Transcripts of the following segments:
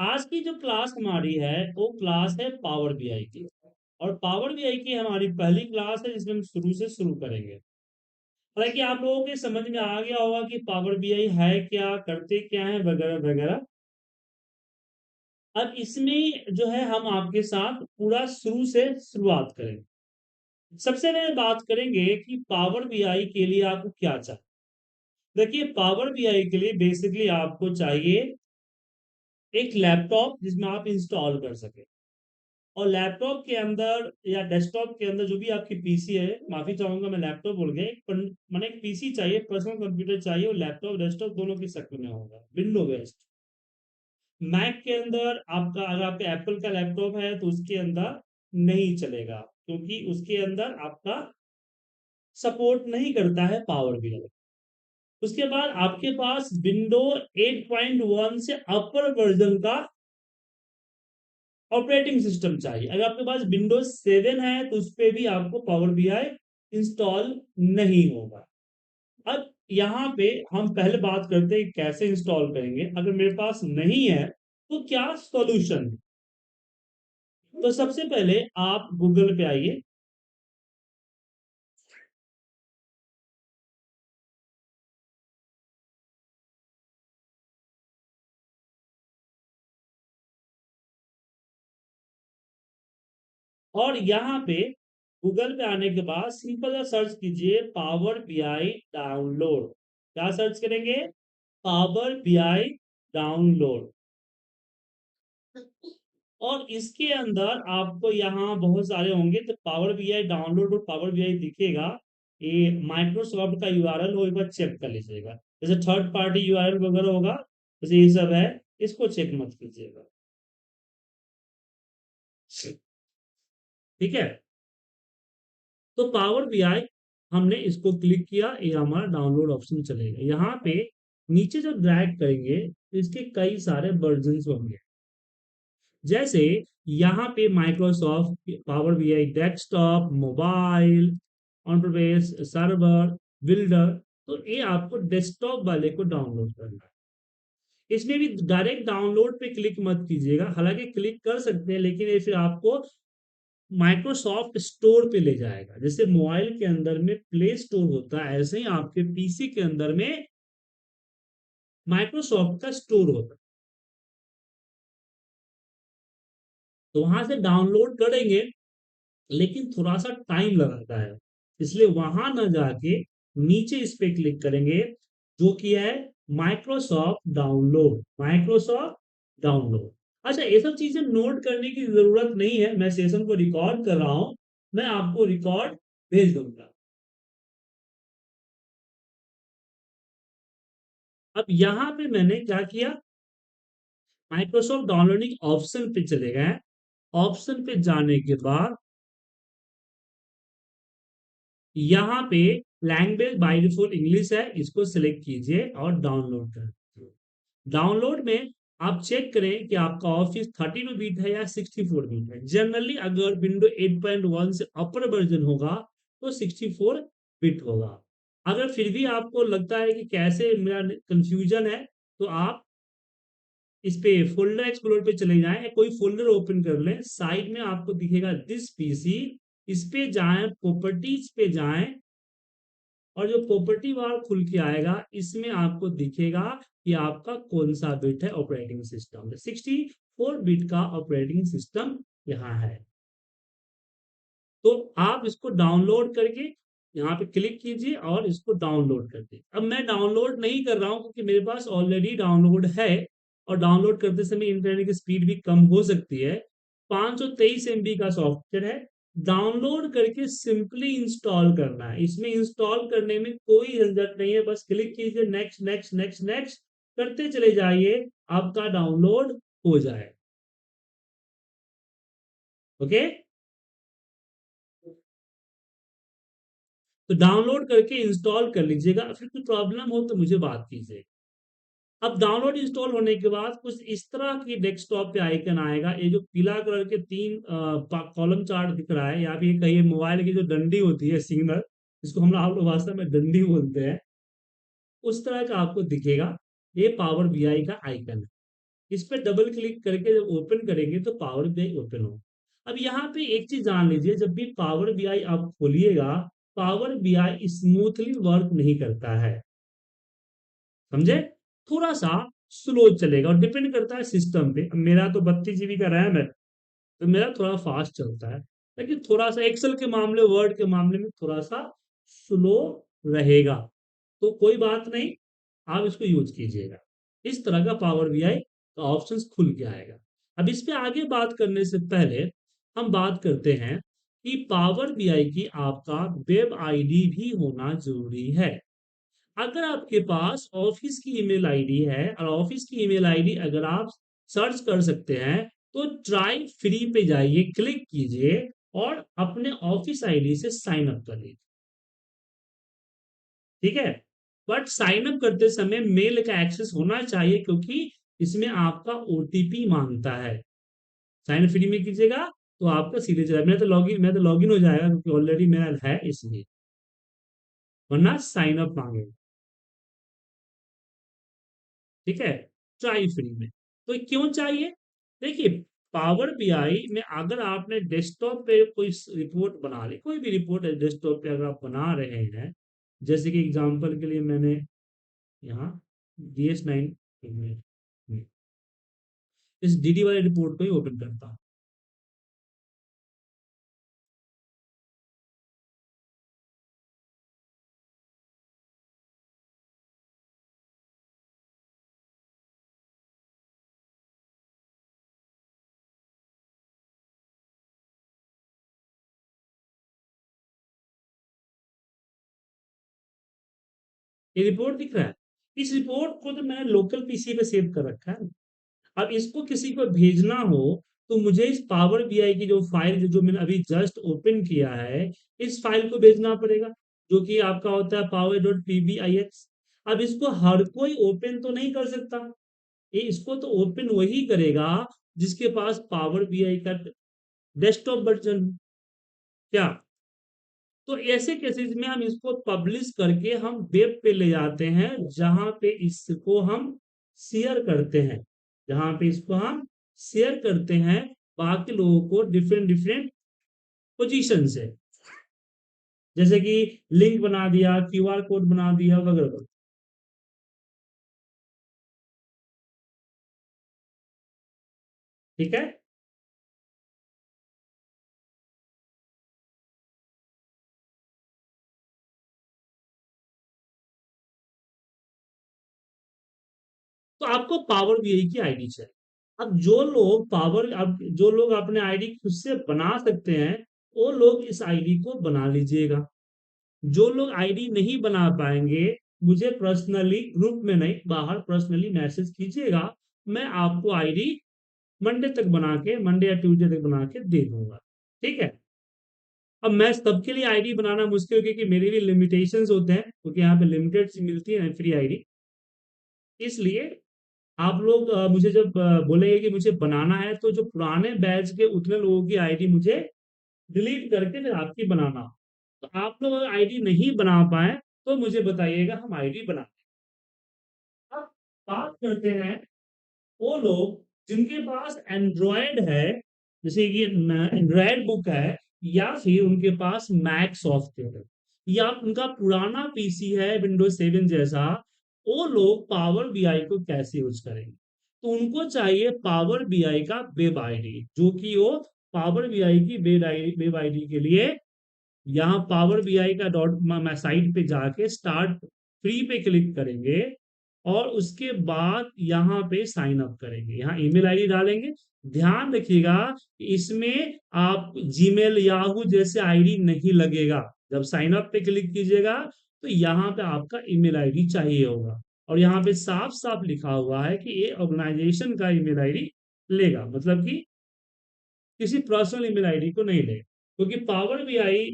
आज की जो क्लास हमारी है वो क्लास है पावर बीआई की। और पावर बीआई की हमारी पहली क्लास है जिसमें हम शुरू से शुरू करेंगे। हालांकि आप लोगों के समझ में आ गया होगा कि पावर बीआई है क्या, करते क्या है, वगैरह वगैरह। अब इसमें जो है हम आपके साथ पूरा शुरू से शुरुआत करेंगे। सबसे पहले बात करेंगे कि पावर बीआई के लिए आपको क्या चाहिए। देखिए, पावर बीआई के लिए बेसिकली आपको चाहिए एक लैपटॉप जिसमें आप इंस्टॉल कर सके। और लैपटॉप के अंदर या डेस्कटॉप के अंदर जो भी आपकी पीसी है, माफी चाहूंगा मैं लैपटॉप बोल गया, मैंने एक पीसी चाहिए, पर्सनल कंप्यूटर चाहिए, और लैपटॉप डेस्कटॉप दोनों की शक्ल में होगा, विंडो बेस्ड। मैक के अंदर आपका, अगर आपका एप्पल का लैपटॉप है तो उसके अंदर नहीं चलेगा, क्योंकि उसके अंदर आपका सपोर्ट नहीं करता है पावर बीआई। उसके बाद आपके पास विंडो 8.1 से अपर वर्जन का ऑपरेटिंग सिस्टम चाहिए। अगर आपके पास विंडोज 7 है तो उस पर भी आपको पावर बीआई इंस्टॉल नहीं होगा। अब यहाँ पे हम पहले बात करते हैं कैसे इंस्टॉल करेंगे। अगर मेरे पास नहीं है तो क्या सॉल्यूशन है। तो सबसे पहले आप गूगल पे आइए। और यहाँ पे गूगल पे आने के बाद सिंपल सा सर्च कीजिए पावर बीआई डाउनलोड। क्या सर्च करेंगे? Power BI download. और इसके अंदर आपको यहाँ बहुत सारे होंगे, तो पावर बीआई डाउनलोड और पावर बीआई दिखेगा। ये माइक्रोसॉफ्ट का यूआरएल हो, एक बार चेक कर लीजिएगा। जैसे थर्ड पार्टी यूआरएल वगैरह होगा, जैसे ये सब है, इसको चेक मत कीजिएगा। ठीक है। तो पावर बीआई हमने इसको क्लिक किया, ये हमारा डाउनलोड ऑप्शन चलेगा। यहाँ पे नीचे जब ड्रैग करेंगे तो इसके कई सारे वर्जन होंगे। जैसे यहाँ पे Microsoft power BI desktop, mobile, on-premise, server, builder. तो ये आपको डेस्कटॉप वाले को डाउनलोड करना है। इसमें भी डायरेक्ट डाउनलोड पे क्लिक मत कीजिएगा, हालांकि क्लिक कर सकते हैं, लेकिन ये फिर आपको माइक्रोसॉफ्ट स्टोर पे ले जाएगा। जैसे मोबाइल के अंदर में प्ले स्टोर होता है, ऐसे ही आपके पीसी के अंदर में माइक्रोसॉफ्ट का स्टोर होता है। तो वहां से डाउनलोड करेंगे, लेकिन थोड़ा सा टाइम लगाता है, इसलिए वहां ना जाके नीचे इस पे क्लिक करेंगे, जो कि है माइक्रोसॉफ्ट डाउनलोड। Microsoft download. अच्छा, ये सब चीजें नोट करने की जरूरत नहीं है, मैं सेशन को रिकॉर्ड कर रहा हूं, मैं आपको रिकॉर्ड भेज दूंगा। अब यहां पे मैंने क्या किया, माइक्रोसॉफ्ट डाउनलोडिंग ऑप्शन पे चले गए। ऑप्शन पे जाने के बाद यहाँ पे लैंग्वेज बाय डिफॉल्ट इंग्लिश है, इसको सिलेक्ट कीजिए और डाउनलोड कर दीजिए। डाउनलोड में आप चेक करें कि आपका ऑफिस 32 बीट है या 64 बीट है। जनरली अगर विंडो 8.1 से अपर वर्जन होगा तो 64 बिट होगा। अगर फिर भी आपको लगता है कि कैसे मेरा कंफ्यूजन है, तो आप इस पे फोल्डर एक्सप्लोर पे चले जाएं, कोई फोल्डर ओपन कर लें, साइड में आपको दिखेगा दिस पीसी। इस पे जाएं, प्रॉपर्टीज पे जाएं, और जो प्रॉपर्टी बार खुल के आएगा इसमें आपको दिखेगा कि आपका कौन सा बिट है ऑपरेटिंग सिस्टम में। 64 बिट का ऑपरेटिंग सिस्टम यहाँ है। तो आप इसको डाउनलोड करके यहाँ पे क्लिक कीजिए और इसको डाउनलोड कर दीजिए। अब मैं डाउनलोड नहीं कर रहा हूँ क्योंकि मेरे पास ऑलरेडी डाउनलोड है, और डाउनलोड करते समय इंटरनेट की स्पीड भी कम हो सकती है। 523 MB का सॉफ्टवेयर है। डाउनलोड करके सिंपली इंस्टॉल करना है। इसमें इंस्टॉल करने में कोई झंझट नहीं है, बस क्लिक कीजिए, नेक्स्ट नेक्स्ट नेक्स्ट नेक्स्ट करते चले जाइए, आपका डाउनलोड हो जाए। ओके। तो डाउनलोड करके इंस्टॉल कर लीजिएगा, फिर कोई प्रॉब्लम हो तो मुझे बात कीजिए। अब डाउनलोड इंस्टॉल होने के बाद कुछ इस तरह की डेस्कटॉप पे आइकन आएगा। ये जो पीला कलर के तीन कॉलम चार्ट दिख रहा है, या फिर कहिए मोबाइल की जो डंडी होती है, सिग्नल, जिसको हम लोग भाषा में डंडी बोलते हैं, उस तरह का आपको दिखेगा। ये पावर बीआई का आइकन है। इस पे डबल क्लिक करके जब ओपन करेंगे तो पावर बीआई ओपन हो। अब यहाँ पे एक चीज जान लीजिए, जब भी पावर बीआई आप खोलिएगा, पावर बीआई स्मूथली वर्क नहीं करता है, समझे? थोड़ा सा स्लो चलेगा और डिपेंड करता है सिस्टम पे। अब मेरा तो 32 GB का रैम है, तो मेरा थोड़ा फास्ट चलता है, लेकिन थोड़ा सा एक्सेल के मामले, वर्ड के मामले में थोड़ा सा स्लो रहेगा। तो कोई बात नहीं, आप इसको यूज कीजिएगा। इस तरह का पावर बीआई का ऑप्शंस खुल के आएगा। अब इस पे आगे बात करने से पहले हम बात करते हैं कि पावर बीआई की आपका वेब आईडी भी होना जरूरी है। अगर आपके पास ऑफिस की ईमेल आईडी है, और ऑफिस की ईमेल आईडी अगर आप सर्च कर सकते हैं, तो ट्राई फ्री पे जाइए, क्लिक कीजिए और अपने ऑफिस आईडी से साइन अप कर लीजिए, ठीक है? बट साइन अप करते समय मेल का एक्सेस होना चाहिए, क्योंकि इसमें आपका ओटीपी मांगता है। साइन फ्री में कीजिएगा तो आपका सीधे चला, मैं तो लॉगिन हो जाएगा क्योंकि ऑलरेडी मेरा है इसलिए, वरना साइन अप मांगेगा, ठीक है? ट्राई फ्री में। तो क्यों चाहिए? देखिए, पावर बीआई में अगर आपने डेस्कटॉप पे कोई रिपोर्ट बना ली, कोई भी रिपोर्ट है डेस्कटॉप पे अगर आप बना रहे हैं, जैसे कि एग्जांपल के लिए मैंने यहाँ DS9 इस डीडी वाले रिपोर्ट को ही ओपन करता हूँ। ये रिपोर्ट दिख रहा है, इस रिपोर्ट को तो मैंने लोकल पीसी पे सेव कर रखा है। अब इसको किसी को भेजना हो, तो मुझे इस पावर बीआई की जो फाइल जो मैंने अभी जस्ट ओपन किया है, इस फाइल को भेजना पड़ेगा, जो कि आपका होता है power.pbix। अब इसको हर कोई ओपन तो नहीं कर सकता, ये इसको तो ओपन वही करेगा जिसके पास पावर बीआई का डेस्कटॉप वर्जन। क्या? तो ऐसे केसेस में हम इसको पब्लिश करके हम वेब पे ले जाते हैं, जहां पे इसको हम शेयर करते हैं, जहां पे इसको हम शेयर करते हैं बाकी लोगों को डिफरेंट डिफरेंट पोजीशन से, जैसे कि लिंक बना दिया, क्यूआर कोड बना दिया वगैरह वगैरह, ठीक है? तो आपको पावर बीआई की आईडी चाहिए। अब जो लोग अपने आईडी खुद से बना सकते हैं, वो लोग इस आईडी को बना लीजिएगा। जो लोग आईडी नहीं बना पाएंगे, मुझे पर्सनली, ग्रुप में नहीं, बाहर पर्सनली मैसेज कीजिएगा, मैं आपको आईडी मंडे या ट्यूसडे तक बना के दे दूंगा, ठीक है? अब मैं सबके लिए आईडी बनाना मुश्किल, क्योंकि मेरे भी लिमिटेशंस होते हैं, क्योंकि यहाँ पे लिमिटेड सी मिलती है फ्री आईडी। इसलिए आप लोग मुझे जब बोलेंगे कि मुझे बनाना है, तो जो पुराने बैच के उतने लोगों की आईडी मुझे डिलीट करके फिर आपकी बनाना। तो आप लोग अगर आईडी नहीं बना पाए, तो मुझे बताइएगा, हम आईडी बना। अब बात करते हैं वो लोग जिनके पास एंड्रॉयड है, जैसे कि एंड्रॉयड बुक है, या फिर उनके पास मैक सॉफ्टवेयर है, या उनका पुराना पीसी है विंडोज 7 जैसा, वो लोग पावर बीआई को कैसे यूज करेंगे? तो उनको चाहिए पावर बीआई का वेब आईडी, जो कि वो पावर बीआई की वेब आईडी के लिए यहाँ पावर बीआई का डॉट साइट पे जाके स्टार्ट फ्री पे क्लिक करेंगे, और उसके बाद यहाँ पे साइन अप करेंगे, यहाँ ईमेल आईडी डालेंगे। ध्यान रखिएगा कि इसमें आप जीमेल, याहू जैसे आईडी नहीं लगेगा। जब साइन अप पे क्लिक कीजिएगा, तो यहाँ पे आपका ईमेल आईडी चाहिए होगा, और यहाँ पे साफ साफ लिखा हुआ है कि ये ऑर्गेनाइजेशन का ईमेल आईडी लेगा, मतलब कि किसी पर्सनल ईमेल आईडी को नहीं लेगा, क्योंकि पावर बीआई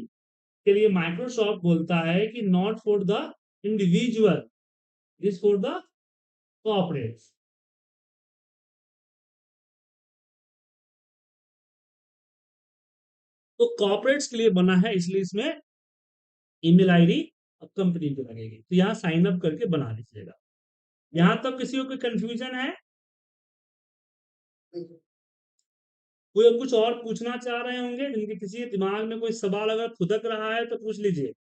के लिए माइक्रोसॉफ्ट बोलता है कि not for the individual, is for the corporate. तो कॉर्पोरेट्स के लिए बना है, इसलिए इसमें ईमेल आईडी अब कंपनी की लगेगी। तो यहाँ साइन अप करके बना लीजिएगा। यहाँ तक किसी को कोई कंफ्यूजन है? कोई कुछ और पूछना चाह रहे होंगे, जिनके किसी दिमाग में कोई सवाल अगर खुदक रहा है तो पूछ लीजिए।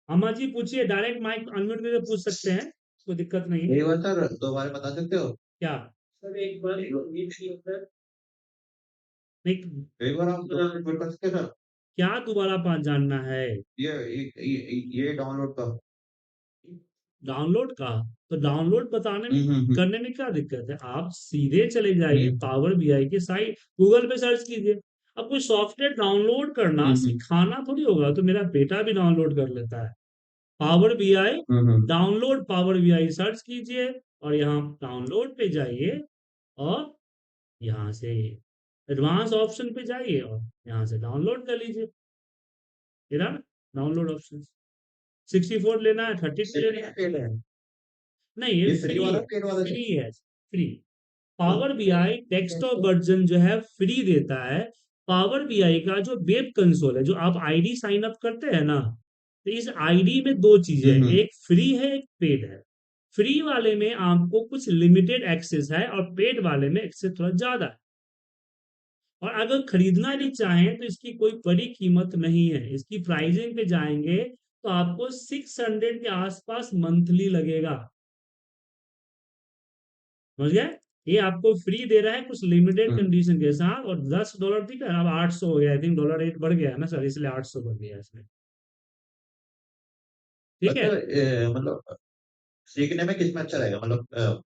अम्मा जी पूछिए, डायरेक्ट माइक अनम्यूट करके पूछ सकते हैं, कोई दिक्कत नहीं है। एक बार सर दोबारा बता सकते हो? क्या? सर एक बार ये नहीं, एक बार आप दोबारा रिपीट कर सकते हैं सर? क्या दोबारा पास जानना है? ये डाउनलोड का। डाउनलोड का? तो डाउनलोड बताने में हम्म। करने में क्या दिक्कत है? आप सीधे चले जाइए हम्म पावर बीआई की साइट, गूगल पे सर्च कीजिए। अब कोई सॉफ्टवेयर डाउनलोड करना हम्म सिखाना थोड़ी होगा, तो मेरा बेटा भी डाउनलोड कर लेता है। पावर बीआई हम्म। डाउनलोड, पावर बीआई सर्च कीजिए और यहाँ डाउनलोड पे जाइए और यहाँ से एडवांस ऑप्शन पे जाइए और यहाँ से डाउनलोड कर लीजिए। मेरा डाउनलोड ऑप्शन 64 लेना है, 32 लेना है? नहीं, ये ये फ्री फ्री वाला है। पेड वाला फ्री है, free. Power BI desktop version जो है फ्री देता है। पावर बीआई का जो वेब कंसोल है, जो आप आईडी साइन अप करते हैं ना, तो इस आईडी में दो चीजें हैं, हम्म एक फ्री है, एक पेड है। फ्री वाले में आपको कुछ लिमिटेड एक्सेस है और पेड वाले में एक्सेस थोड़ा ज्यादा है। और अगर खरीदना भी चाहें तो इसकी कोई बड़ी कीमत नहीं है। इसकी प्राइसिंग पे जाएंगे तो आपको 600 के आसपास मंथली लगेगा। समझ गए? ये आपको फ्री दे रहा है कुछ लिमिटेड हम्म। कंडीशन के साथ, और $10 थी, अब 800 हो गया। आई थिंक डॉलर रेट बढ़ गया है ना सर, इसलिए 800 बढ़ गया इसमें। ठीक है। अच्छा मतलब सीखने में किसमें अच्छा रहेगा, मतलब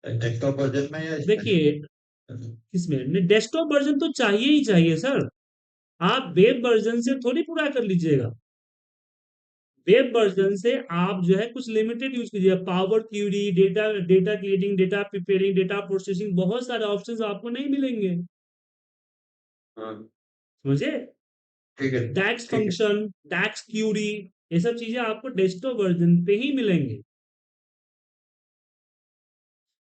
डेस्कटॉप वर्जन में या इसमें? देखिए, किसमें डेस्कटॉप वर्जन तो चाहिए ही चाहिए सर। आप वेब वर्जन से थोड़ी पूरा कर लीजिएगा। वेब वर्जन से आप जो है कुछ लिमिटेड यूज कीजिए, power query, data data creating, data preparing, data processing, बहुत सारे ऑप्शंस आपको नहीं मिलेंगे। हाँ समझे? ठीक है। डैक्स ठीक है। फंक्शन, डैक्स क्यूरी, ये सब चीजें आपको डेस्कटॉप वर्जन पे ही मिलेंगे।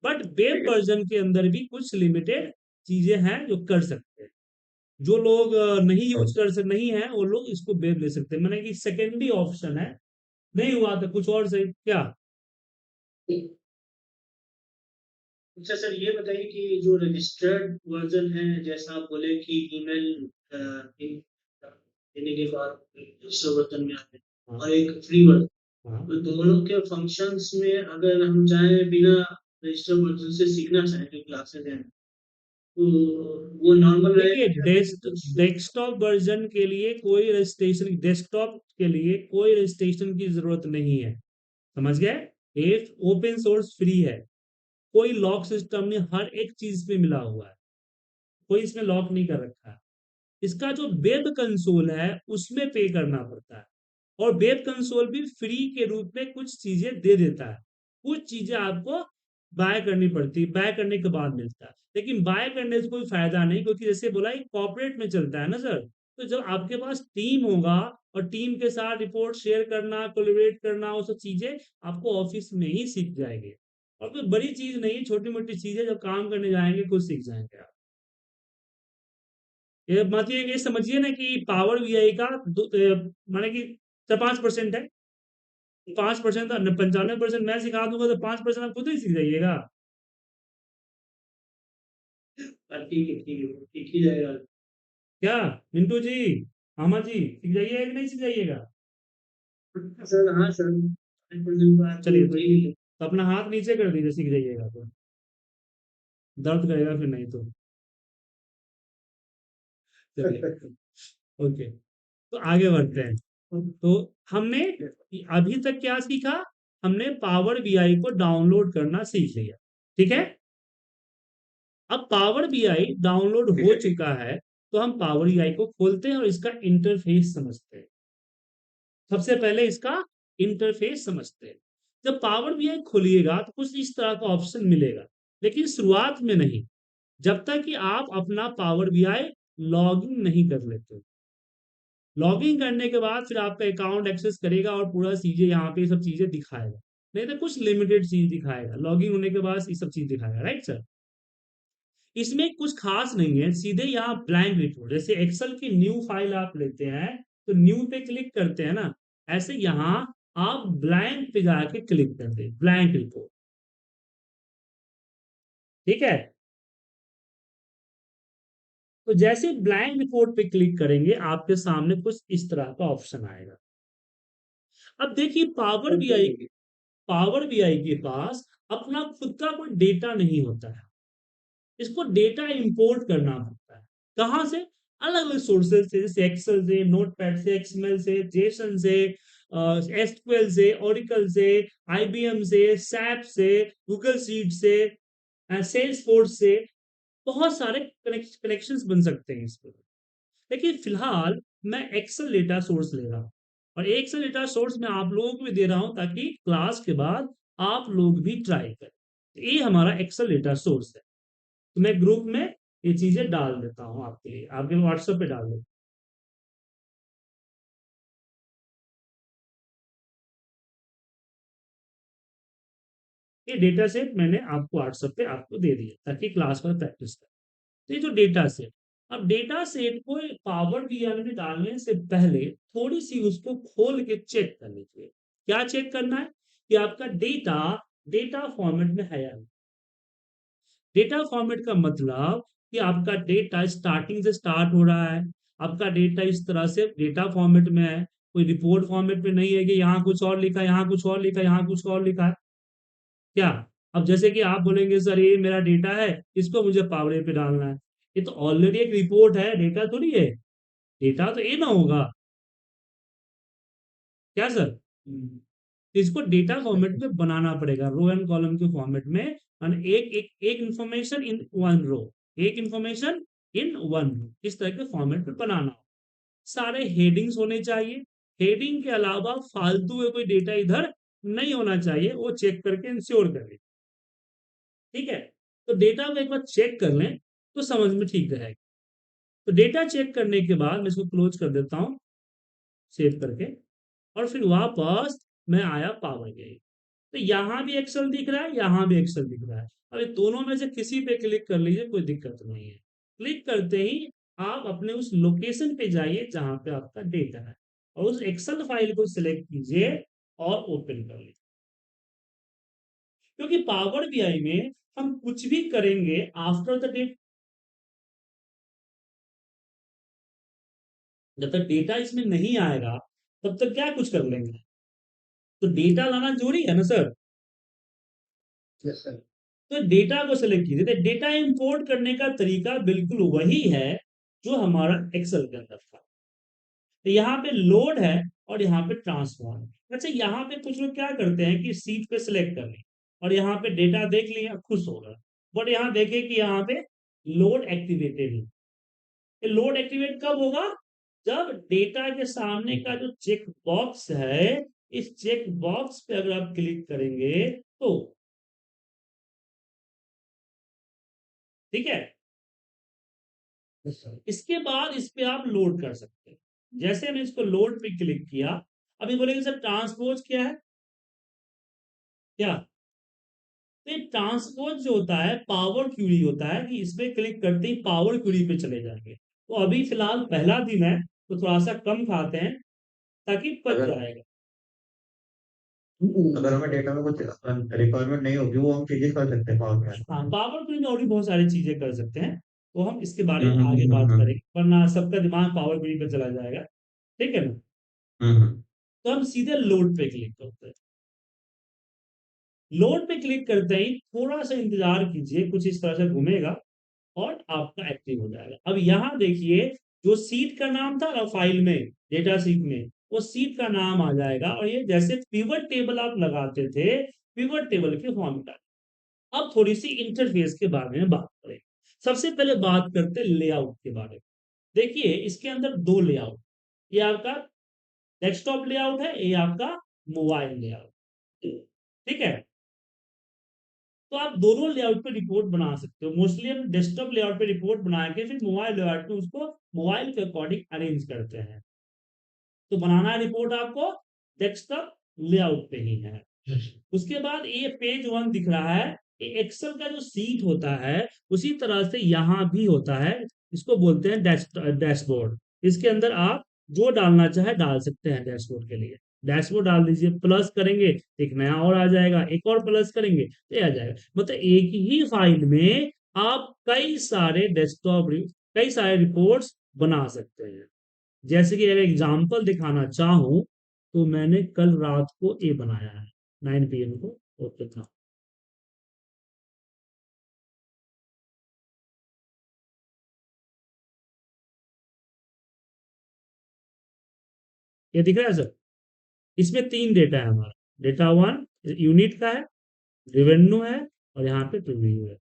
बट वेब ठीक है। वर्जन के अंदर भी कुछ लिमिटेड चीजें हैं जो कर सकते हैं। जो लोग नहीं यूज कर सकते नहीं है, वो लोग इसको वेब ले सकते हैं, मैंने कि सेकेंडरी ऑप्शन है। नहीं हुआ तो कुछ और सही क्या। अच्छा सर ये बताइए कि जो रजिस्टर्ड वर्जन है, जैसा आप बोले कि ईमेल देने के बाद दूसरे वर्जन में आते हैं हाँ, और एक फ्री वर्जन, हाँ। तो दोनों के फंक्शंस में अगर हम चाहें बिना रजिस्टर्ड वर्जन से सीखना चाहें जो क्लासेस हैं, तो वो नॉर्मल देखिए, रहेगा या फिर कुछ? डेस्कटॉप वर्जन के लिए कोई रजिस्ट्रेशन, डेस्कटॉप के लिए कोई रजिस्ट्रेशन की जरूरत नहीं है। समझ गए? ये ओपन सोर्स फ्री है। कोई लॉक सिस्टम नहीं, हर एक चीज पे मिला हुआ है। कोई इसमें लॉक नहीं कर रखा है। इसका जो वेब कंसोल है उसमें पे करना पड़ता है। और वेब कंसोल भी फ्री के रूप में कुछ चीजें दे देता है। कुछ चीजें आपको बाय करनी पड़ती है, बाय करने के बाद मिलता है। लेकिन बाय करने से कोई फायदा नहीं, क्योंकि जैसे बोला कॉर्पोरेट में चलता है ना सर। तो जब आपके पास टीम होगा और टीम के साथ रिपोर्ट शेयर करना, कोलैबोरेट करना, वो सब चीजें आपको ऑफिस में ही सीख जाएंगे। और कोई बड़ी चीज नहीं है, छोटी मोटी चीजें जब काम करने जाएंगे खुद सीख जाएंगे आप। ये मतलब ये समझिए ना कि पावर वीआई का माने कि 4-5% है। 5%, 95% मैं सिखा दूंगा तो 5% आप खुद ही सीख जाइएगा। ठीक है, ठीक है, ठीक ही जाएगा। क्या मिंटू जी, मामा जी, सीख जाइएगा कि नहीं सीख जाइएगा? सर हाँ सर, 100% बात तो चलिए, वही है। तो अपना हाथ नीचे कर दीजिए, सीख जाइएगा तो। दर्द करेगा फिर नहीं तो। चलिए, ओके। तो आगे बढ़ते हैं। तो हमने अभी तक क्या सीखा? हमने पावर बीआई को डाउनलोड करना सीख लिया। ठीक है। अब पावर बीआई डाउनलोड ठीक हो है। ठीक। चुका है, तो हम पावर बीआई को खोलते हैं और इसका इंटरफेस समझते हैं। सबसे पहले इसका इंटरफेस समझते हैं। जब पावर बीआई खोलिएगा तो कुछ इस तरह का ऑप्शन मिलेगा, लेकिन शुरुआत में नहीं, जब तक कि आप अपना पावर बीआई लॉगिन नहीं कर लेते। लॉगिन करने के बाद फिर आपका अकाउंट एक्सेस करेगा और पूरा चीजें यहाँ पे सब चीजें दिखाएगा। नहीं तो कुछ लिमिटेड चीज दिखाएगा, लॉगिन होने के बाद ये सब चीज दिखाएगा, राइट सर? इसमें कुछ खास नहीं है, सीधे यहाँ ब्लैंक रिपोर्ट, जैसे एक्सेल की न्यू फाइल आप लेते हैं तो न्यू पे क्लिक करते हैं ना, ऐसे यहाँ आप ब्लैंक पे जाके क्लिक करते हैं, ब्लैंक रिपोर्ट। ठीक है। तो जैसे ब्लैंक रिपोर्ट पे क्लिक करेंगे आपके सामने कुछ इस तरह का ऑप्शन आएगा। अब देखिए पावर बीआई के पास अपना खुद का कोई डेटा नहीं होता है, इसको डेटा इंपोर्ट करना पड़ता है। कहाँ से? अलग अलग सोर्सेज से, जैसे एक्सेल से, नोटपैड से, एक्सएमएल से, जेसन से, एसक्यूएल से, ओरेकल से, आईबीएम से, सैप से, गूगल शीट से, सेल्स फोर्स से, बहुत सारे कनेक्शंस बन सकते हैं इस पर। लेकिन फिलहाल मैं एक्सेल डेटा सोर्स ले रहा हूँ, और एक्सेल डेटा सोर्स मैं आप लोगों को भी दे रहा हूँ ताकि क्लास के बाद आप लोग भी ट्राई करें। तो ये हमारा एक्सेल डेटा सोर्स है। तो मैं ग्रुप में ये चीजें डाल देता हूँ आपके लिए, आपके व्हाट्सएप पे डाल देता हूँ। ये डेटा सेट मैंने आपको व्हाट्सएप पे आपको दे दिया ताकि क्लास में प्रैक्टिस करें। तो ये जो डेटा सेट, अब डेटा सेट को पावर बीआई में डालने से पहले थोड़ी सी उसको खोल के चेक कर लीजिए। क्या चेक करना है? कि आपका डेटा डेटा फॉर्मेट में है या नहीं। डेटा फॉर्मेट का मतलब कि आपका डेटा स्टार्टिंग से स्टार्ट हो रहा है, आपका डेटा इस तरह से डेटा फॉर्मेट में है, कोई रिपोर्ट फॉर्मेट में नहीं है कि यहाँ कुछ और लिखा, यहाँ कुछ और लिखा, यहाँ कुछ और लिखा है। क्या? अब जैसे कि आप बोलेंगे सर ये मेरा डेटा है, इसको मुझे पावरे पे डालना है, ये तो ऑलरेडी एक रिपोर्ट है, डेटा थोड़ी है। डेटा तो ये ना होगा क्या सर? तो इसको डेटा फॉर्मेट में बनाना पड़ेगा, रो एंड कॉलम के फॉर्मेट में। और एक इंफॉर्मेशन इन वन रो, एक इंफॉर्मेशन इन वन रो, इस तरह के फॉर्मेट में बनाना हो। सारे हेडिंग्स होने चाहिए, हेडिंग के अलावा फालतू में कोई डेटा इधर नहीं होना चाहिए, वो चेक करके इंश्योर करें। ठीक है। तो डेटा को एक बार चेक कर लें तो समझ में ठीक रहेगा। तो डेटा चेक करने के बाद मैं इसको क्लोज कर देता हूं सेव करके, और फिर वापस मैं आया पावर बीआई। तो यहां भी एक्सेल दिख रहा है, यहां भी एक्सेल दिख रहा है। अब ये दोनों में से किसी पे क्लिक कर लीजिए, कोई दिक्कत नहीं है। क्लिक करते ही आप अपने उस लोकेशन पे जाइए जहां पे आपका डेटा है, और उस एक्सेल फाइल को सिलेक्ट कीजिए और ओपन कर लीजिए। क्योंकि पावर बीआई में हम कुछ भी करेंगे आफ्टर द डेट, जब तक डेटा इसमें नहीं आएगा तब तक क्या कुछ कर लेंगे। तो डेटा लाना जरूरी है ना सर। Yes sir. तो डेटा को सेलेक्ट कीजिए। तो डेटा इंपोर्ट करने का तरीका बिल्कुल वही है जो हमारा एक्सेल के अंदर था। तो यहाँ पे लोड है और यहाँ पे ट्रांसफॉर्म। अच्छा, यहाँ पे कुछ लोग क्या करते हैं कि सीट पे सिलेक्ट कर लें और यहाँ पे डेटा देख लिया, खुश हो गए। बट यहाँ देखे कि यहाँ पे लोड एक्टिवेटेड है। लोड एक्टिवेट कब होगा? जब डेटा के सामने का जो चेक बॉक्स है, इस चेक बॉक्स पे अगर आप क्लिक करेंगे तो ठीक है। इसके बाद इस पे आप लोड कर सकते हैं। जैसे मैं इसको लोड पे क्लिक किया, अभी बोलेंगे सर ट्रांसपोज क्या है? क्या? तो ट्रांसपोज जो होता है पावर क्यूरी होता है, कि इस पे क्लिक करते ही पावर क्यूरी पे चले जाएंगे। तो अभी फिलहाल पहला दिन है तो थोड़ा सा कम खाते हैं ताकि पच अगर जाएगा। अगर हमें डेटा में कुछ रिक्वायरमेंट नहीं होगी, वो हम चेंजेस कर सकते हैं पावर में। हाँ, पावर क्यूरी में और भी बहुत सारी चीजें कर सकते हैं, वो हम इसके बारे हम्म में आगे हम्म बात हम्म करेंगे, वरना सबका दिमाग पावर क्यूरी पे चला जाएगा। ठीक है ना? हम्म हम्म, तो हम सीधे लोड पे क्लिक करते हैं। लोड पे क्लिक करते ही थोड़ा सा इंतजार कीजिए, कुछ इस तरह से घूमेगा और आपका एक्टिव हो जाएगा। अब यहां देखिए, जो सीट का नाम था ना फाइल में, डेटा सीट में, वो सीट का नाम आ जाएगा, और ये जैसे पिवट टेबल आप लगाते थे, पिवट टेबल के फॉर्मेट आ। अब थोड़ी सी इंटरफेस के बारे में बात करें। सबसे पहले बात करते हैं लेआउट के बारे में। देखिए इसके अंदर दो लेआउट, ये आपका डेस्कटॉप लेआउट है, ये आपका मोबाइल लेआउट। ठीक है। तो आप दोनों लेआउट पे रिपोर्ट बना सकते हो। मोस्टली हम डेस्कटॉप लेआउट पे रिपोर्ट बना के फिर मोबाइल लेआउट पे उसको मोबाइल के अकॉर्डिंग अरेंज करते हैं। तो बनाना है रिपोर्ट आपको डेस्कटॉप लेआउट पे ही है। उसके बाद ये पेज वन दिख रहा है, ये एक्सेल का जो सीट होता है उसी तरह से यहाँ भी होता है। इसको बोलते हैं डैशबोर्ड। इसके अंदर आप जो डालना चाहे डाल सकते हैं डैशबोर्ड के लिए। डैशबोर्ड डाल दीजिए, प्लस करेंगे एक नया और आ जाएगा, एक और प्लस करेंगे तो ये आ जाएगा। मतलब एक ही फाइल में आप कई सारे डेस्कटॉप, कई सारे रिपोर्ट्स बना सकते हैं। जैसे कि अगर एग्जांपल दिखाना चाहूं तो मैंने कल रात को ये बनाया है 9 PM को, ओके था। ये दिख रहा है सर? इसमें 3 डेटा है हमारा। डेटा 1 यूनिट का है, रेवेन्यू है, और यहाँ पे प्रीव्यू है।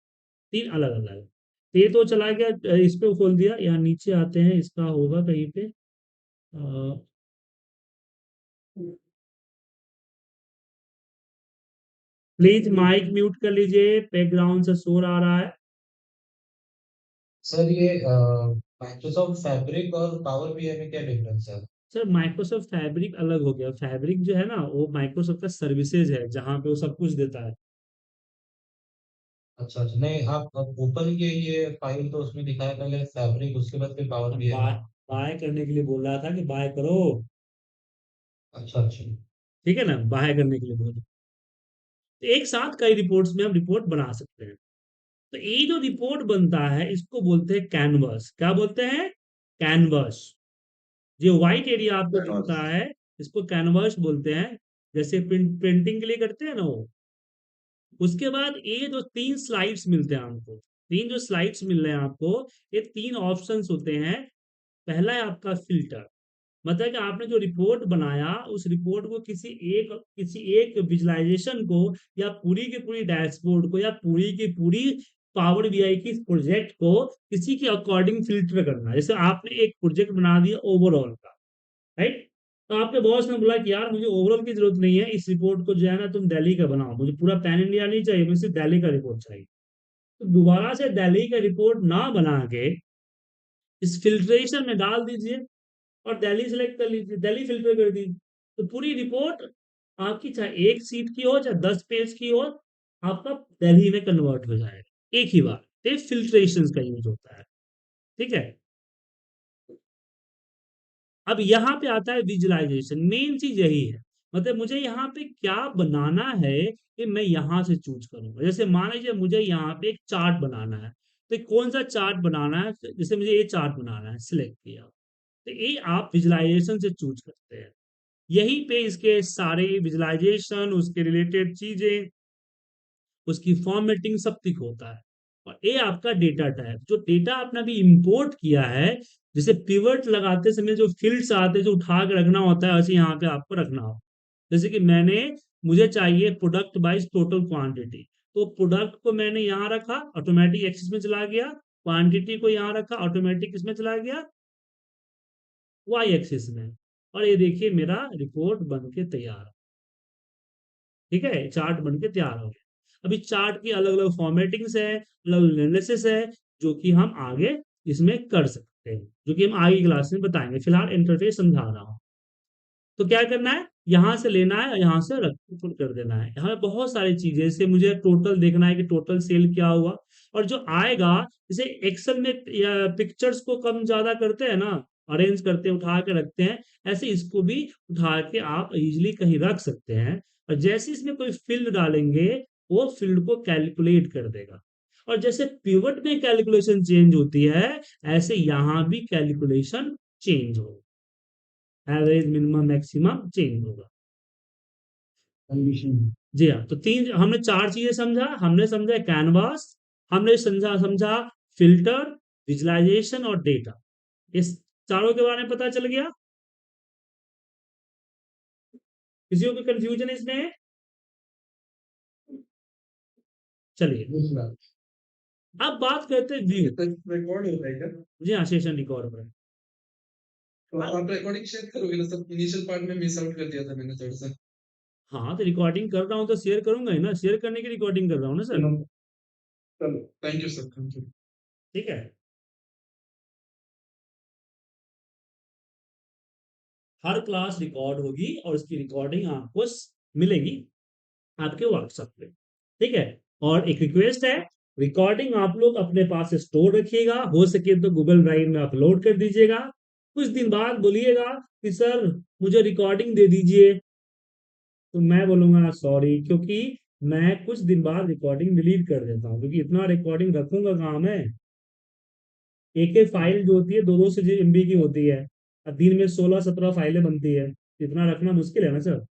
3 अलग अलग है। तो ये तो चला गया, इस पे खोल दिया। यहाँ नीचे आते हैं, इसका होगा कहीं पे प्लीज माइक म्यूट कर लीजिए, बैकग्राउंड से शोर आ रहा है। सर ये माइक्रोसॉफ्ट फैब्रिक और पावर बीआई में क्या डिफरेंस है? सर माइक्रोसॉफ्ट फैब्रिक अलग हो गया। फैब्रिक जो है ना वो माइक्रोसॉफ्ट का सर्विसेज है, जहाँ पे वो सब कुछ देता है। अच्छा अच्छा, नहीं आप ओपन किए ये फाइल तो उसमें दिखाया पहले फैब्रिक, उसके बाद फिर पावर बीआई बाय में। बाय करने के लिए बोल रहा था कि बाय करो। अच्छा अच्छा। ठीक है ना, बाय करने के लिए बोल। तो एक साथ कई रिपोर्ट्स में हम रिपोर्ट बना सकते हैं। तो ये जो रिपोर्ट बनता है इसको बोलते हैं कैनवस। क्या बोलते हैं? कैनवस। जो व्हाइट एरिया आपको दिखता है इसको कैनवस बोलते हैं। जैसे प्रिंटिंग के लिए करते हैं ना वो। उसके बाद ये जो 3 स्लाइड्स मिलते हैं हमको, 3 जो स्लाइड्स मिल रहे हैं आपको, ये 3 ऑप्शंस होते हैं। पहला है आपका फिल्टर। मतलब कि आपने जो रिपोर्ट बनाया उस रिपोर्ट को किसी एक विजुलाइजेशन को, या पूरी की पूरी डैशबोर्ड को, या पूरी की पूरी पावर बीआई की प्रोजेक्ट को किसी के अकॉर्डिंग फिल्टर करना। जैसे आपने एक प्रोजेक्ट बना दिया ओवरऑल का, राइट? तो आपके बॉस ने बोला कि यार मुझे ओवरऑल की जरूरत नहीं है, इस रिपोर्ट को जो है ना तुम दिल्ली का बनाओ, मुझे पूरा पैन इंडिया नहीं चाहिए, मुझे सिर्फ दिल्ली का रिपोर्ट चाहिए। तो दोबारा से दिल्ली का रिपोर्ट ना बना के इस फिल्ट्रेशन में डाल दीजिए और दिल्ली सेलेक्ट कर लीजिए, दिल्ली फिल्टर कर दीजिए। तो पूरी रिपोर्ट आपकी चाहे 1 सीट की हो चाहे 10 पेज की हो, आपका दिल्ली में कन्वर्ट हो जाएगा एक ही बार। तो फिल्ट्रेशन का यूज होता है। ठीक है। अब यहाँ पे आता है विजुअलाइजेशन। मेन चीज यही है, मतलब मुझे यहाँ पे क्या बनाना है कि मैं यहाँ से चूज करूंगा। जैसे मान लीजिए मुझे यहाँ पे एक चार्ट बनाना है, तो कौन सा चार्ट बनाना है? जैसे मुझे ये चार्ट बनाना है, सिलेक्ट किया, तो ये आप विजुअलाइजेशन से चूज करते हैं। यहीं पे इसके सारे विजुअलाइजेशन, उसके रिलेटेड चीजें, उसकी फॉर्मेटिंग सब ठीक होता है। और ये आपका डेटा टाइप, जो डेटा आपने अभी इंपोर्ट किया है, जैसे पिवट लगाते समय जो फील्ड्स आते हैं जो उठा के रखना होता है, वैसे यहाँ पे आपको रखना हो। जैसे कि मुझे चाहिए प्रोडक्ट वाइज टोटल क्वांटिटी, तो प्रोडक्ट को मैंने यहाँ रखा, ऑटोमेटिक एक्सिस में चला गया। क्वांटिटी को यहाँ रखा, ऑटोमेटिक इसमें चला गया, वाई एक्सिस में। और ये देखिए मेरा रिपोर्ट बन के तैयार। ठीक है, चार्ट बन के तैयार हो गया। अभी चार्ट की अलग अलग फॉर्मेटिंग्स है, अलग अलग एनालिसिस है, जो कि हम आगे इसमें कर सकते हैं, जो कि हम आगे क्लास में बताएंगे। फिलहाल इंटरफेस समझा रहा हूँ। तो क्या करना है, यहाँ से लेना है और यहाँ से पुट कर देना है। यहाँ बहुत सारी चीजें, जैसे मुझे टोटल देखना है कि टोटल सेल क्या हुआ, और जो आएगा, जैसे एक्सेल में पिक्चर्स को कम ज्यादा करते हैं ना, अरेंज करते हैं, उठा के रखते हैं, ऐसे इसको भी उठा के आप इजिली कहीं रख सकते हैं। और जैसे इसमें कोई फील्ड डालेंगे, वो फील्ड को कैलकुलेट कर देगा। और जैसे पिवट में कैलकुलेशन चेंज होती है, ऐसे यहां भी कैलकुलेशन चेंज होगा, एवरेज मिनिमम मैक्सिमम चेंज होगा। जी हाँ, तो हमने 4 चीजें समझा। हमने समझा कैनवास, हमने समझा फिल्टर, विजुअलाइजेशन और डेटा। इस चारों के बारे में पता चल गया? किसी को कंफ्यूजन इसमें? चलिए अब बात करते हैं व्यू। रिकॉर्ड होता है क्या? जी हाँ, सेशन रिकॉर्ड पर। तो आप रिकॉर्डिंग शेयर करोगे ना? सब इनिशियल पार्ट में मिस आउट कर दिया था मैंने थोड़ा सा। हाँ, तो रिकॉर्डिंग कर रहा हूँ तो शेयर करूंगा ही ना, शेयर करने की रिकॉर्डिंग कर रहा हूँ ना सर। चलो thank you sir, thank you. ठीक है। हर क्लास रिकॉर्ड होगी और उसकी रिकॉर्डिंग आपको मिलेगी आपके व्हाट्सएप पे। ठीक है। और एक रिक्वेस्ट है, रिकॉर्डिंग आप लोग अपने पास स्टोर रखिएगा, हो सके तो गूगल ड्राइव में अपलोड कर दीजिएगा। कुछ दिन बाद बोलिएगा कि सर मुझे रिकॉर्डिंग दे दीजिए, तो मैं बोलूंगा सॉरी, क्योंकि मैं कुछ दिन बाद रिकॉर्डिंग डिलीट कर देता हूँ, क्योंकि इतना रिकॉर्डिंग रखूंगा कहाँ मैं। एक एक फाइल जो होती है 2-2 MB की होती है, और दिन में 16-17 फाइलें बनती है, इतना रखना मुश्किल है ना सर।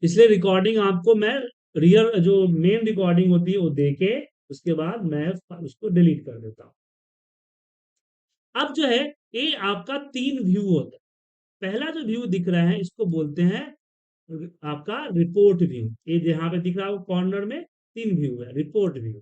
इसलिए रिकॉर्डिंग आपको मैं रियल जो मेन रिकॉर्डिंग होती है वो देके उसके बाद मैं उसको डिलीट कर देता हूँ। अब जो है ये आपका 3 व्यू होता है। पहला जो व्यू दिख रहा है इसको बोलते हैं आपका रिपोर्ट व्यू। ये यहाँ पे दिख रहा है कॉर्नर में 3 व्यू है, रिपोर्ट व्यू।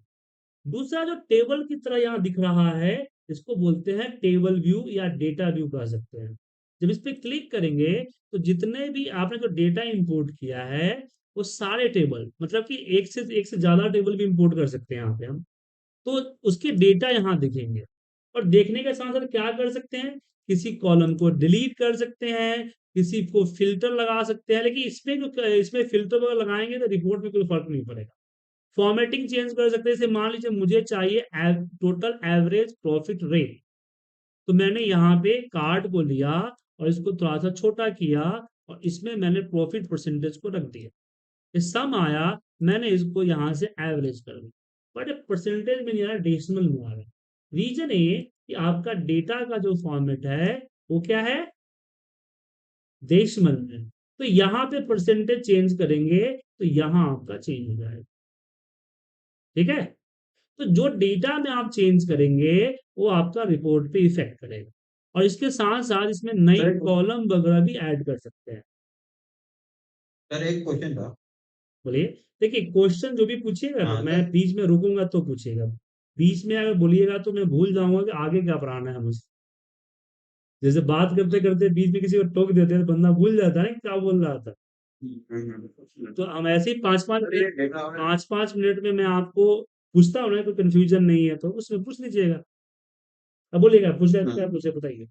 दूसरा जो टेबल की तरह यहाँ दिख रहा है इसको बोलते हैं टेबल व्यू या डेटा व्यू कह सकते हैं। जब इस पे क्लिक करेंगे तो जितने भी आपने जो डेटा इंपोर्ट किया है वो सारे टेबल, मतलब कि एक से ज्यादा टेबल भी इंपोर्ट कर सकते हैं यहाँ पे हम, तो उसके डेटा यहाँ दिखेंगे। और देखने के साथ साथ क्या कर सकते हैं, किसी कॉलम को डिलीट कर सकते हैं, किसी को फिल्टर लगा सकते हैं। लेकिन इसमें जो इसमें फिल्टर वगैरह लगाएंगे तो रिपोर्ट में कोई फर्क नहीं पड़ेगा। फॉर्मेटिंग चेंज कर सकते हैं। जैसे मान लीजिए मुझे चाहिए टोटल एवरेज प्रॉफिट रेट, तो मैंने यहाँ पे कार्ड को लिया और इसको थोड़ा सा छोटा किया और इसमें मैंने प्रॉफिट परसेंटेज को रख दिया। ये सम आया, मैंने इसको यहाँ से एवरेज कर दिया, बट परसेंटेज में नहीं आ रहा, डेसिमल में आ रहा है। रीजन ये कि आपका डेटा का जो फॉर्मेट है वो क्या है, डेसिमल में। तो यहाँ पे परसेंटेज चेंज करेंगे तो यहाँ आपका चेंज हो जाएगा। ठीक है, तो जो डेटा में आप चेंज करेंगे वो आपका रिपोर्ट पे इफेक्ट करेगा। और इसके साथ साथ इसमें नई सर, कॉलम वगैरह भी ऐड कर सकते हैं। सर एक क्वेश्चन था। बोलिए। देखिए क्वेश्चन जो भी पूछिएगा ना हाँ मैं सर। बीच में रुकूंगा तो पूछिएगा, बीच में अगर बोलिएगा तो मैं भूल जाऊंगा कि आगे क्या पढ़ाना है मुझे। जैसे बात करते करते बीच में किसी को टोक देते हैं तो बंदा भूल जाता है ना क्या बोल रहा था। तो हम ऐसे ही सर ये डेटा आपने 5-5 मिनट में मैं आपको पूछता हूँ ना, कोई कंफ्यूजन नहीं है तो उसमें पूछ लीजिएगा। अब बोलिएगा, पूछ रहे थे क्या पूछे बताइए।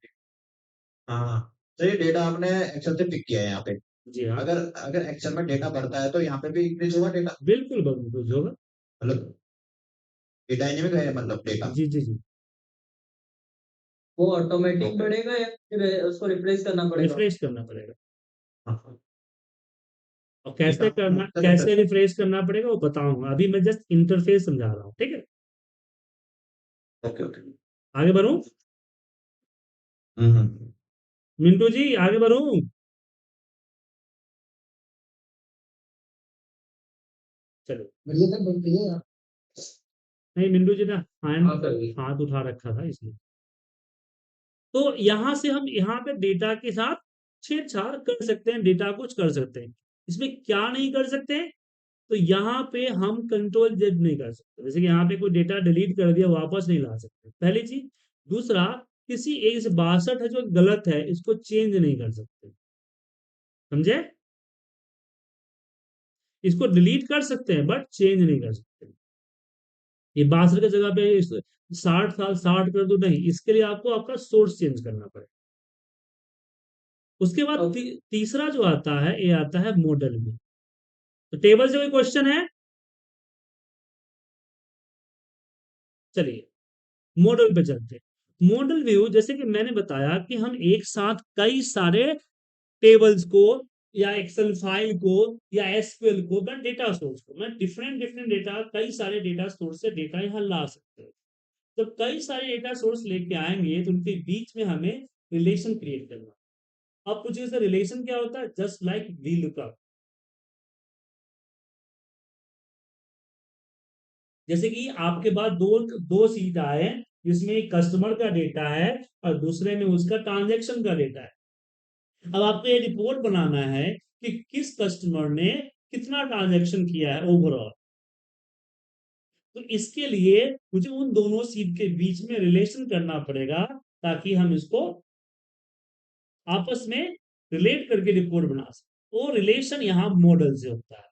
हाँ सर, ये डेटा आपने एक्सेल से पिक किया है यहाँ पे। जी हाँ, अगर अगर एक्सेल में डेटा बढ़ता है तो यहाँ पे भी इंक्रीज होगा डेटा, बिल्कुल बिल्कुल होगा। मतलब ये डायनेमिक है मतलब डेटा। जी जी जी, वो ऑटोमेटिक ओके। बढ़ेगा या फिर उसको रिप्लेस करना पड़ेगा? रिफ्रेश करना पड़ेगा। हाँ और ठीक है, कैसे करना, चलिए कैसे सर। रिफ्रेश करना पड़ेगा वो बताऊंगा, अभी मैं जस्ट इंटरफेस समझा रहा हूँ। ठीक है, ओके ओके। आगे बढ़ूं। हम्म। मिंटू जी आगे बढ़ूं। चलो, बढ़िया सर, बढ़िया। नहीं मिंटू जी ने हैंड हाँ सर। हाथ उठा रखा था इसलिए। तो यहां से हम यहाँ पे डेटा के साथ छेड़छाड़ कर सकते हैं, डेटा कुछ कर सकते हैं। इसमें क्या नहीं कर सकते, तो यहाँ पे हम कंट्रोल जेड नहीं कर सकते। जैसे कि यहाँ पे कोई डेटा डिलीट कर दिया वापस नहीं ला सकते, पहली चीज। दूसरा, किसी एक से 62 है जो गलत है इसको चेंज नहीं कर सकते, समझे। इसको डिलीट कर सकते हैं बट चेंज नहीं कर सकते। ये 62 की जगह पे 60 साल 60 कर दो, नहीं, इसके लिए आपको आपका सोर्स चेंज करना पड़ेगा। उसके बाद तीसरा जो आता है ये आता है मॉडल में। तो टेबल से कोई क्वेश्चन है, चलिए मॉडल पे चलते हैं। मॉडल व्यू जैसे कि मैंने बताया कि हम एक साथ कई सारे टेबल्स को या एक्सेल फाइल को या एसक्यूएल को मैं डेटा सोर्स को मैं डिफरेंट डिफरेंट डेटा, कई सारे डेटा सोर्स से डेटा यहाँ ला सकते हैं। जब कई सारे डेटा सोर्स लेके आएंगे तो उनके बीच में हमें रिलेशन क्रिएट करना। अब पूछिए सर रिलेशन क्या होता है, जस्ट लाइक वी लुकअप। जैसे कि आपके पास दो दो सीट आए, जिसमें एक कस्टमर का डेटा है और दूसरे में उसका ट्रांजैक्शन का डेटा है। अब आपको ये रिपोर्ट बनाना है कि किस कस्टमर ने कितना ट्रांजैक्शन किया है ओवरऑल। तो इसके लिए मुझे उन दोनों सीट के बीच में रिलेशन करना पड़ेगा, ताकि हम इसको आपस में रिलेट करके रिपोर्ट बना सकें। वो रिलेशन यहाँ मॉडल से होता है।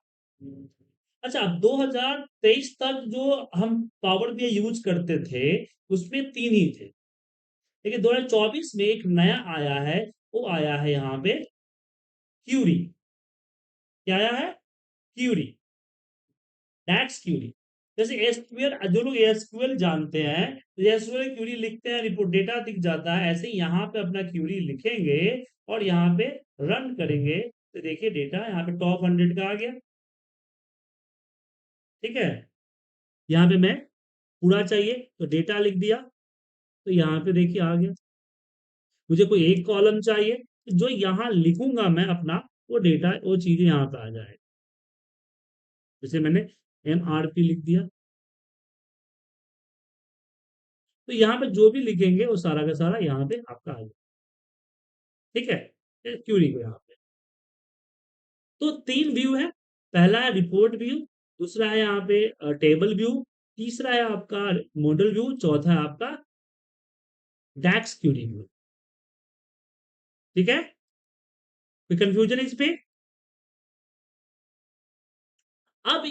अच्छा, 2023 तक जो हम पावर बीआई यूज करते थे उसमें 3 ही थे, लेकिन 2024 में एक नया आया है, वो आया है यहाँ पे क्यूरी। क्या आया है, क्यूरी, डैक्स क्यूरी। जैसे एसक्यूएल, जो लोग एसक्यूएल जानते हैं तो एसक्यूएल क्यूरी लिखते हैं, रिपोर्ट डेटा दिख जाता है। ऐसे ही यहाँ पे अपना क्यूरी लिखेंगे और यहाँ पे रन करेंगे तो देखिए डेटा यहाँ पे टॉप 100 का आ गया। ठीक है, यहाँ पे मैं पूरा चाहिए तो डेटा लिख दिया, तो यहाँ पे देखिए आ गया। मुझे कोई एक कॉलम चाहिए, तो जो यहाँ लिखूंगा मैं अपना, वो डेटा वो चीजें यहाँ पे आ जाए। जैसे मैंने MRP लिख दिया, तो यहाँ पे जो भी लिखेंगे वो सारा का सारा यहाँ पे आपका आ जाए। ठीक है, क्यूरी को यहाँ पे तो 3 व्यू है। पहला है रिपोर्ट व्यू, दूसरा है यहाँ पे टेबल व्यू, तीसरा है आपका मॉडल व्यू, चौथा है आपका डैक्स क्यूरी व्यू। ठीक है, कोई कंफ्यूजन इस पे? अब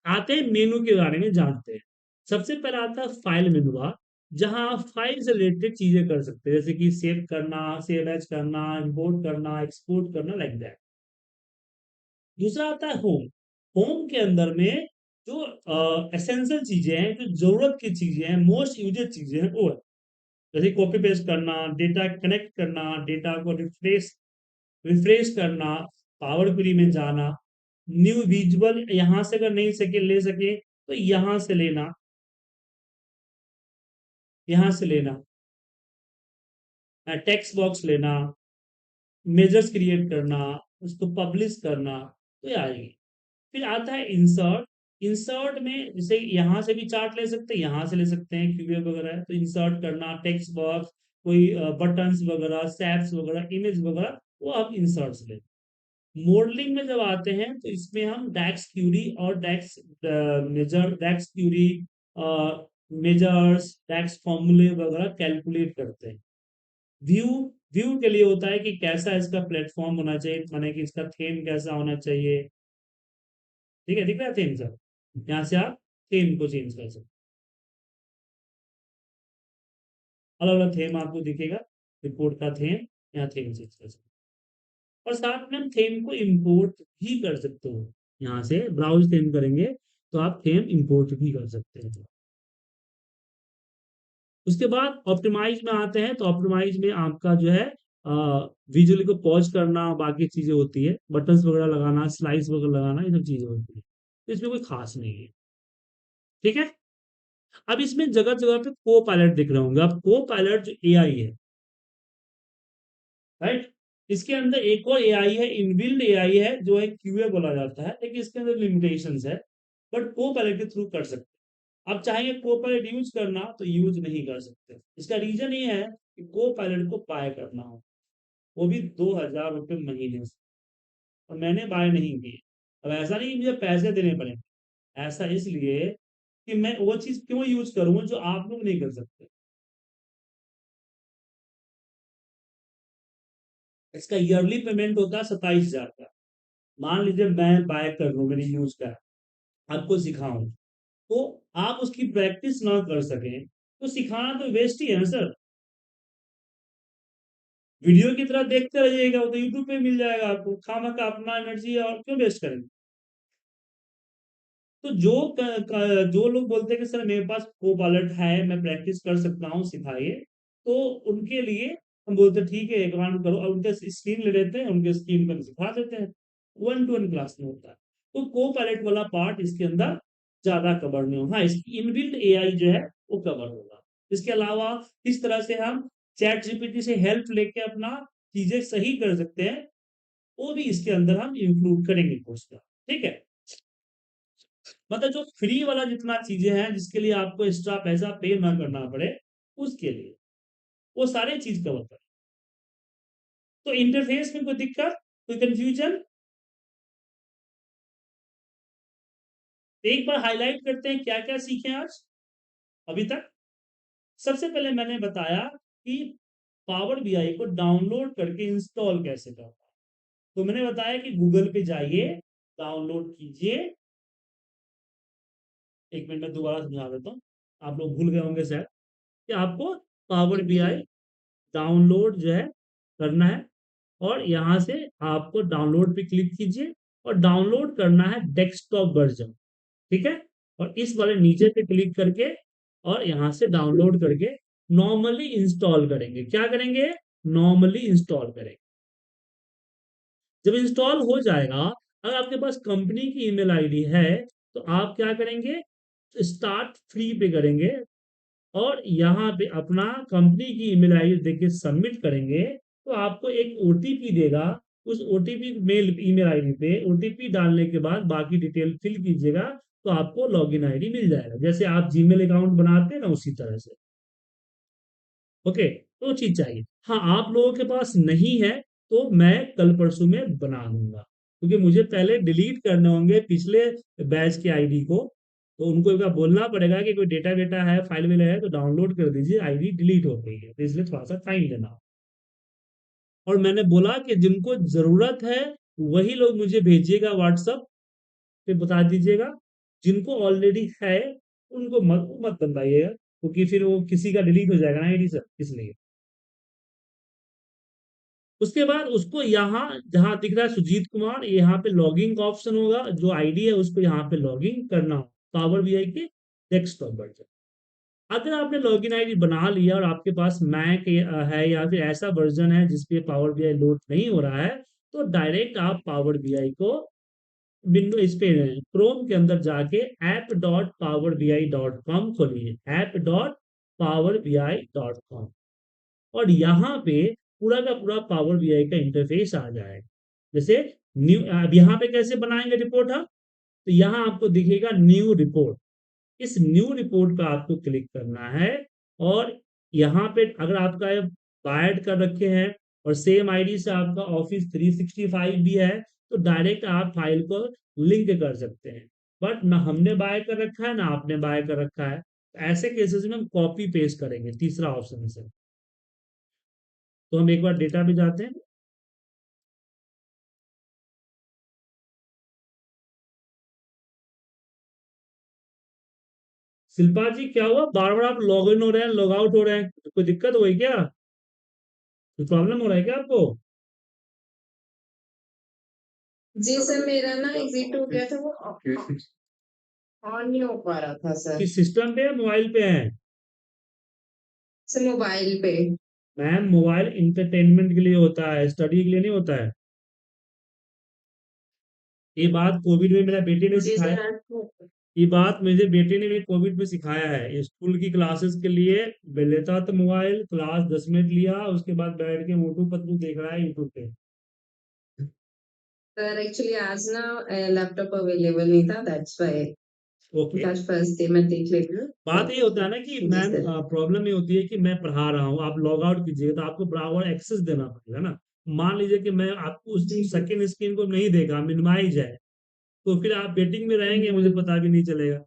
आते हैं मेनू के बारे में जानते हैं। सबसे पहले आता है फाइल मेनू, जहां आप फाइल से रिलेटेड चीजें कर सकते हैं, जैसे कि सेव करना, सेव एज करना, इंपोर्ट करना, एक्सपोर्ट करना, लाइक दैट। दूसरा आता है होम। होम के अंदर में जो एसेंशियल चीजें हैं, जो जरूरत की चीजें हैं, मोस्ट यूजेड चीजें हैं, वो है जैसे कॉपी पेस्ट करना, डेटा कनेक्ट करना, डेटा को रिफ्रेश करना, पावर क्वेरी में जाना, न्यू विजुअल यहां से अगर नहीं सके ले सके तो यहां से लेना, यहां से लेना, टेक्स्ट बॉक्स लेना, मेजर्स क्रिएट करना, उसको पब्लिश करना, तो ये आएगी। फिर आता है इंसर्ट। इंसर्ट में जैसे यहाँ से भी चार्ट ले सकते हैं, यहाँ से ले सकते हैं, क्यूबी वगैरह है तो इंसर्ट करना, टेक्स्ट बॉक्स, कोई बटन्स वगैरह, सैप्स वगैरह, इमेज वगैरह, वो आप इंसर्ट से ले। मॉडलिंग में जब आते हैं तो इसमें हम डैक्स क्यूरी और डैक्स मेजर, डैक्स क्यूरी मेजर्स, डैक्स फॉर्मूले वगैरह कैलकुलेट करते हैं। व्यू, व्यू के लिए होता है कि कैसा इसका प्लेटफॉर्म होना चाहिए, माने कि इसका थीम कैसा होना चाहिए। ठीक है, दिख रहा है थीम सर? यहाँ से आप थीम को चेंज कर सकते, अलग अलग थीम आपको दिखेगा। रिपोर्ट का थीम, यहाँ थीम चेंज कर सकते, और साथ में हम थीम को इंपोर्ट भी कर सकते हो। यहाँ से ब्राउज थीम करेंगे तो आप थीम इंपोर्ट भी कर सकते हैं। उसके बाद ऑप्टिमाइज में आते हैं, तो ऑप्टिमाइज में आपका जो है विजुअली को पॉज करना, बाकी चीजें होती है, बटन्स वगैरह लगाना, स्लाइस वगैरह लगाना, ये सब चीजें होती है, तो इसमें कोई खास नहीं है। ठीक है, अब इसमें जगह जगह पे को पायलट दिख रहे होंगे। अब को पायलट जो एआई है, राइट, इसके अंदर एक और एआई है, इनबिल्ड एआई है, जो है क्यूए बोला जाता है, लेकिन इसके अंदर लिमिटेशंस है, बट को पायलट के थ्रू कर सकते हैं। अब चाहे को पायलट यूज करना तो यूज नहीं कर सकते। इसका रीजन ये है कि को पायलट को बाय करना हो, वो भी 2000 रुपये महीने से, और मैंने बाय नहीं किए। अब ऐसा नहीं मुझे पैसे देने पड़े, ऐसा इसलिए कि मैं वो चीज क्यों यूज करूं जो आप लोग नहीं कर सकते। इसका ईयरली पेमेंट होता है 27,000 का। मान लीजिए मैं बाय कर लूं, मेरी यूज का, आपको सिखाऊं, तो आप उसकी प्रैक्टिस ना कर सकें तो सिखाना तो वेस्ट ही है ना सर। वीडियो की तरह देखते रहिएगा, वो तो यूट्यूब पे मिल जाएगा आपको, खामा का अपना एनर्जी और क्यों वेस्ट करेंगे। तो जो लोग बोलते हैं कि सर मेरे पास को पायलट है, मैं प्रैक्टिस कर सकता हूँ, सिखाइए, तो उनके लिए हम बोलते हैं ठीक है एक राउंड करो, और उनके स्क्रीन ले लेते हैं, उनके स्क्रीन पर सिखा देते हैं। 1-to-1 क्लास में होता है, तो को पायलट वाला पार्ट इसके अंदर ज्यादा कवर नहीं होगा। हाँ, इसकी इनबिल्ट एआई जो है वो कवर होगा। इसके अलावा किस तरह से हम चैट जीपीटी से हेल्प लेके अपना चीजें सही कर सकते हैं, वो भी इसके अंदर हम इंक्लूड करेंगे कोर्स का। ठीक है, मतलब जो फ्री वाला जितना चीजें हैं, जिसके लिए आपको एक्स्ट्रा पैसा पे ना करना पड़े, उसके लिए वो सारे चीज कवर कर। तो इंटरफेस में कोई दिक्कत, कोई कंफ्यूजन? एक बार हाईलाइट करते हैं क्या क्या सीखे आज अभी तक। सबसे पहले मैंने बताया कि पावर बीआई को डाउनलोड करके इंस्टॉल कैसे करना है। तो मैंने बताया कि गूगल पे जाइए, डाउनलोड कीजिए। एक मिनट में दोबारा समझा देता हूँ, आप लोग भूल गए होंगे शायद, कि आपको पावर बीआई डाउनलोड जो है करना है, और यहां से आपको डाउनलोड पे क्लिक कीजिए, और डाउनलोड करना है डेस्कटॉप वर्जन। ठीक है, और इस वाले नीचे पे क्लिक करके और यहां से डाउनलोड करके नॉर्मली इंस्टॉल करेंगे। क्या करेंगे? नॉर्मली इंस्टॉल करेंगे। जब इंस्टॉल हो जाएगा, अगर आपके पास कंपनी की ईमेल आईडी है तो आप क्या करेंगे, स्टार्ट फ्री पे करेंगे और यहाँ पे अपना कंपनी की ईमेल आईडी देके सबमिट करेंगे तो आपको एक ओटीपी देगा। उस ओटीपी मेल ईमेल आईडी पे ओटीपी डालने के बाद बाकी डिटेल फिल कीजिएगा तो आपको लॉगिन आईडी मिल जाएगा, जैसे आप जीमेल अकाउंट बनाते हैं ना उसी तरह से। ओके, तो चीज चाहिए। हाँ, आप लोगों के पास नहीं है तो मैं कल परसों में बना दूंगा, क्योंकि मुझे पहले डिलीट करने होंगे पिछले बैच के आईडी को, तो उनको एक बार बोलना पड़ेगा कि कोई डेटा वेटा है, फाइल वाइल है तो डाउनलोड कर दीजिए, आईडी डिलीट हो गई है, तो इसलिए थोड़ा सा टाइम लेना। और मैंने बोला कि जिनको जरूरत है वही लोग मुझे भेजिएगा व्हाट्सएप पे, बता दीजिएगा। जिनको ऑलरेडी है उनको मत बनवाइएगा, क्योंकि फिर वो किसी का डिलीट हो जाएगा ना आईडी सर, इसलिए। उसके बाद उसको यहाँ जहां दिख रहा है सुजीत कुमार, यहाँ पे लॉगिंग का ऑप्शन होगा, जो आईडी है उसको यहाँ पे लॉगिंग करना हो पावर बीआई के डेस्कटॉप वर्जन। अगर आपने लॉगिन आईडी बना लिया और आपके पास मैक है या फिर ऐसा वर्जन है जिसपे पावर बीआई लोड नहीं हो रहा है, तो डायरेक्ट आप पावर बीआई को विंडो इस पे क्रोम के अंदर जाके app.powerbi.com खोलिए, app.powerbi.com, और यहाँ पे पूरा का पूरा पावर बीआई का इंटरफेस आ जाएगा। जैसे न्यू, अब यहाँ पे कैसे बनाएंगे रिपोर्ट हम, तो यहाँ आपको दिखेगा न्यू रिपोर्ट, इस न्यू रिपोर्ट पे आपको क्लिक करना है। और यहाँ पे अगर आपका बायड कर रखे हैं और सेम आईडी से आपका ऑफिस 365 भी है तो डायरेक्ट आप फाइल को लिंक कर सकते हैं। बट ना हमने बाय कर रखा है ना आपने बाय कर रखा है, तो ऐसे केसेस में हम कॉपी पेस्ट करेंगे तीसरा ऑप्शन से। तो हम एक बार डेटा पे जाते हैं। शिल्पा जी क्या हुआ, बार बार आप लॉग इन हो रहे हैं लॉग आउट हो रहे हैं, कोई दिक्कत हो गई क्या, कोई प्रॉब्लम हो रहा है क्या आपको? जी सर, मेरा ना एग्जिट हो गया था, वो ऑन नहीं हो पा रहा था सर। किस सिस्टम पे है, मोबाइल पे है? सर मोबाइल पे। मैम मोबाइल इंटरटेनमेंट के लिए होता है, स्टडी के लिए नहीं होता है। ये बात कोविड में मेरा बेटे ने जी सिखाया, सर, आपको ये बात मुझे बेटे ने मेरे कोविड में सिखाया है। स्कूल की क्लासेस के लिए लेता था मोबाइल, क्लास 10 मिनट लिया, उसके बाद बैठ के मोटू पतलू देख रहा है यूट्यूब पे। सर एक्चुअली आज ना लैपटॉप अवेलेबल नहीं था, दैट्स व्हाई ओके, आज फर्स्ट डे मैं देख लेती हूँ। बात ये होता है ना कि जी मैम सर। प्रॉब्लम ये होती है कि मैं पढ़ा रहा हूँ, आप लॉग आउट कीजिएगा तो आपको बराबर एक्सेस देना पड़ेगा ना। मान लीजिए कि मैं आपको उस दिन सेकेंड स्क्रीन को नहीं देखा, मिनिमाइज है, तो फिर आप वेटिंग में रहेंगे, मुझे पता भी नहीं चलेगा।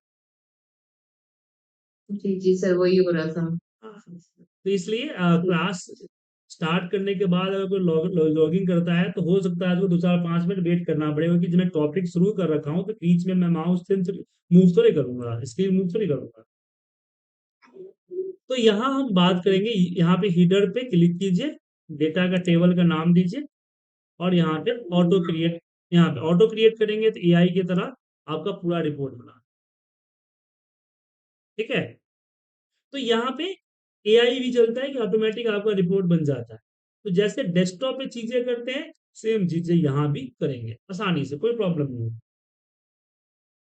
जी जी सर, वही हो रहा था। तो इसलिए क्लास स्टार्ट करने के बाद अगर कोई लॉगिंग करता है तो हो सकता है उसको 2 4 5 मिनट वेट करना पड़ेगा, क्योंकि जब मैं टॉपिक शुरू कर रखा हूँ तो बीच में मैं माउस से मूव तो नहीं करूंगा, स्क्रीन मूव तो नहीं करूंगा। तो यहाँ हम बात करेंगे, यहाँ पे हीडर पे क्लिक कीजिए, डेटा का टेबल का नाम दीजिए और यहाँ पे ऑटो क्रिएट, यहाँ पे ऑटो क्रिएट करेंगे तो एआई की तरह आपका पूरा रिपोर्ट बना, ठीक है। तो यहाँ पे एआई भी चलता है कि ऑटोमेटिक आपका रिपोर्ट बन जाता है। तो जैसे डेस्कटॉप पे चीजें करते हैं सेम चीजें यहाँ भी करेंगे आसानी से, कोई प्रॉब्लम नहीं।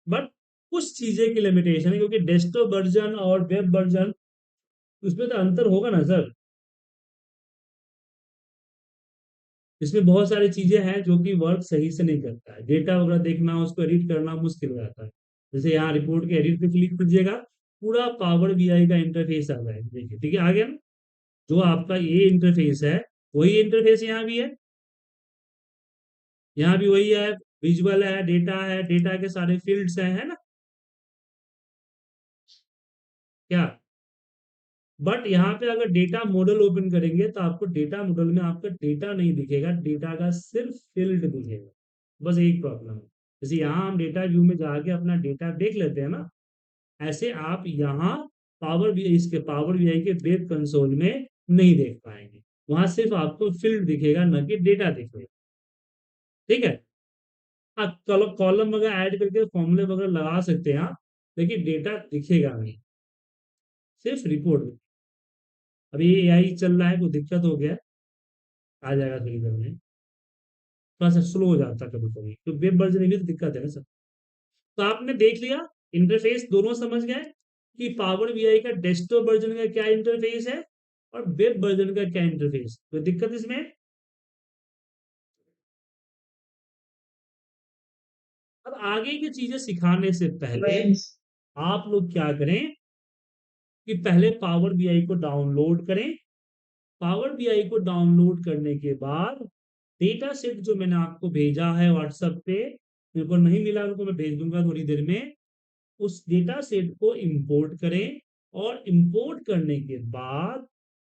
बट कुछ चीजें की लिमिटेशन है, क्योंकि डेस्कटॉप वर्जन और वेब वर्जन उसमें तो अंतर होगा ना सर। इसमें बहुत सारी चीजें हैं जो कि वर्क सही से नहीं करता है, डेटा वगैरह देखना उसको एडिट करना मुश्किल हो जाता है। जैसे यहाँ रिपोर्ट के एडिट पे क्लिक कीजिएगा, पूरा पावर बीआई का इंटरफेस आ जाएगा, देखिए ठीक है आ गया ना। जो आपका ये इंटरफेस है वही इंटरफेस यहाँ भी है, यहाँ भी वही है, विजुअल है, डेटा के सारे फील्ड्स हैं, है ना क्या। बट यहाँ पे अगर डेटा मॉडल ओपन करेंगे तो आपको डेटा मॉडल में आपका डेटा नहीं दिखेगा, डेटा का सिर्फ फील्ड दिखेगा, बस एक प्रॉब्लम है। जैसे यहाँ हम डेटा व्यू में जाके अपना डेटा देख लेते हैं ना, ऐसे आप यहाँ पावर बी इसके पावर बीआई के वेब कंसोल में नहीं देख पाएंगे, वहां सिर्फ आपको फील्ड दिखेगा न कि डेटा दिखेगा, ठीक है। हाँ, कॉलम वगैरह ऐड करके फॉर्मूले वगैरह लगा सकते हैं आप, लेकिन डेटा दिखेगा नहीं, सिर्फ रिपोर्ट। अभी ये एआई चल रहा है, कोई दिक्कत हो गया, आ जाएगा थोड़ी देर में। थोड़ा सा स्लो हो जाता है कभी कभी, तो वेब वर्जन में भी तो दिक्कत है ना सर। तो आपने देख लिया, इंटरफेस दोनों समझ गए कि पावर बीआई का डेस्कटॉप वर्जन का क्या इंटरफेस है और वेब वर्जन का क्या इंटरफेस, कोई दिक्कत इसमें? अब आगे की चीजें सिखाने से पहले आप लोग क्या करें कि पहले पावर बीआई को डाउनलोड करें। पावर बीआई को डाउनलोड करने के बाद डेटा सेट जो मैंने आपको भेजा है व्हाट्सएप पे, मेरे को नहीं मिला, उनको मैं भेज दूंगा थोड़ी देर में, उस डेटा सेट को इंपोर्ट करें और इंपोर्ट करने के बाद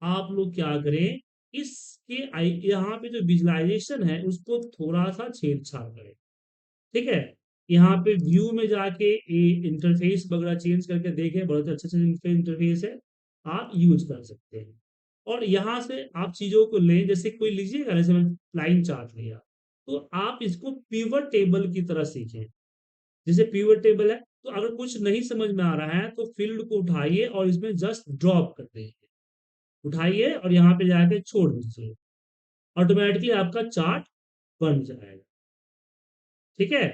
आप लोग क्या करें, इसके यहाँ पे जो विजुअलाइजेशन है उसको थोड़ा सा छेड़छाड़ करें। ठीक है, यहाँ पे व्यू में जाके इंटरफेस वगैरह चेंज करके देखें, बहुत अच्छे से इंटरफेस है, आप यूज कर सकते हैं। और यहाँ से आप चीजों को लें, जैसे कोई लीजिएगा, जैसे मैं लाइन चार्ट लिया, तो आप इसको पिवट टेबल की तरह सीखें। जैसे पिवट टेबल है, तो अगर कुछ नहीं समझ में आ रहा है तो फील्ड को उठाइए और इसमें जस्ट ड्रॉप कर दीजिए, उठाइए और यहाँ पे जाके छोड़ दीजिए, ऑटोमेटिकली आपका चार्ट बन जाएगा। ठीक है,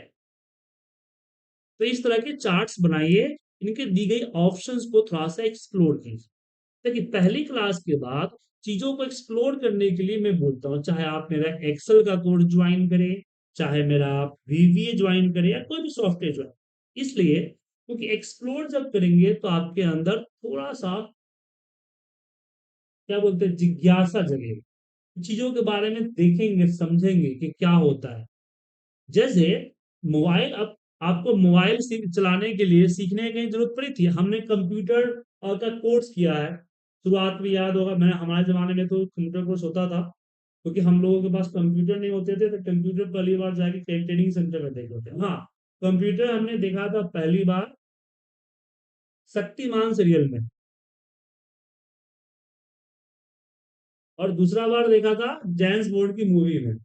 तो इस तरह के चार्ट्स बनाइए, इनके दी गई ऑप्शंस को थोड़ा सा एक्सप्लोर कीजिए। देखिए, पहली क्लास के बाद चीजों को एक्सप्लोर करने के लिए मैं बोलता हूँ, चाहे आप मेरा एक्सेल का कोर्स ज्वाइन करें, चाहे मेरा आप वीवीए ज्वाइन करें या कोई भी सॉफ्टवेयर ज्वाइन, इसलिए क्योंकि एक्सप्लोर जब करेंगे तो आपके अंदर थोड़ा सा क्या बोलते हैं जिज्ञासा जगेगी, चीजों के बारे में देखेंगे समझेंगे कि क्या होता है। जैसे मोबाइल, अब आपको मोबाइल चलाने के लिए सीखने की जरूरत पड़ी थी, हमने कंप्यूटर का कोर्स किया है शुरुआत में, याद होगा, मैं हमारे जमाने में तो कंप्यूटर कोर्स होता था, क्योंकि हम लोगों के पास कंप्यूटर नहीं होते थे, तो कंप्यूटर पहली बार जाके ट्रेनिंग सेंटर में देखे थे। हाँ, कंप्यूटर हमने देखा था पहली बार शक्तिमान सीरियल में, और दूसरा बार देखा था जेम्स बॉन्ड की मूवी में।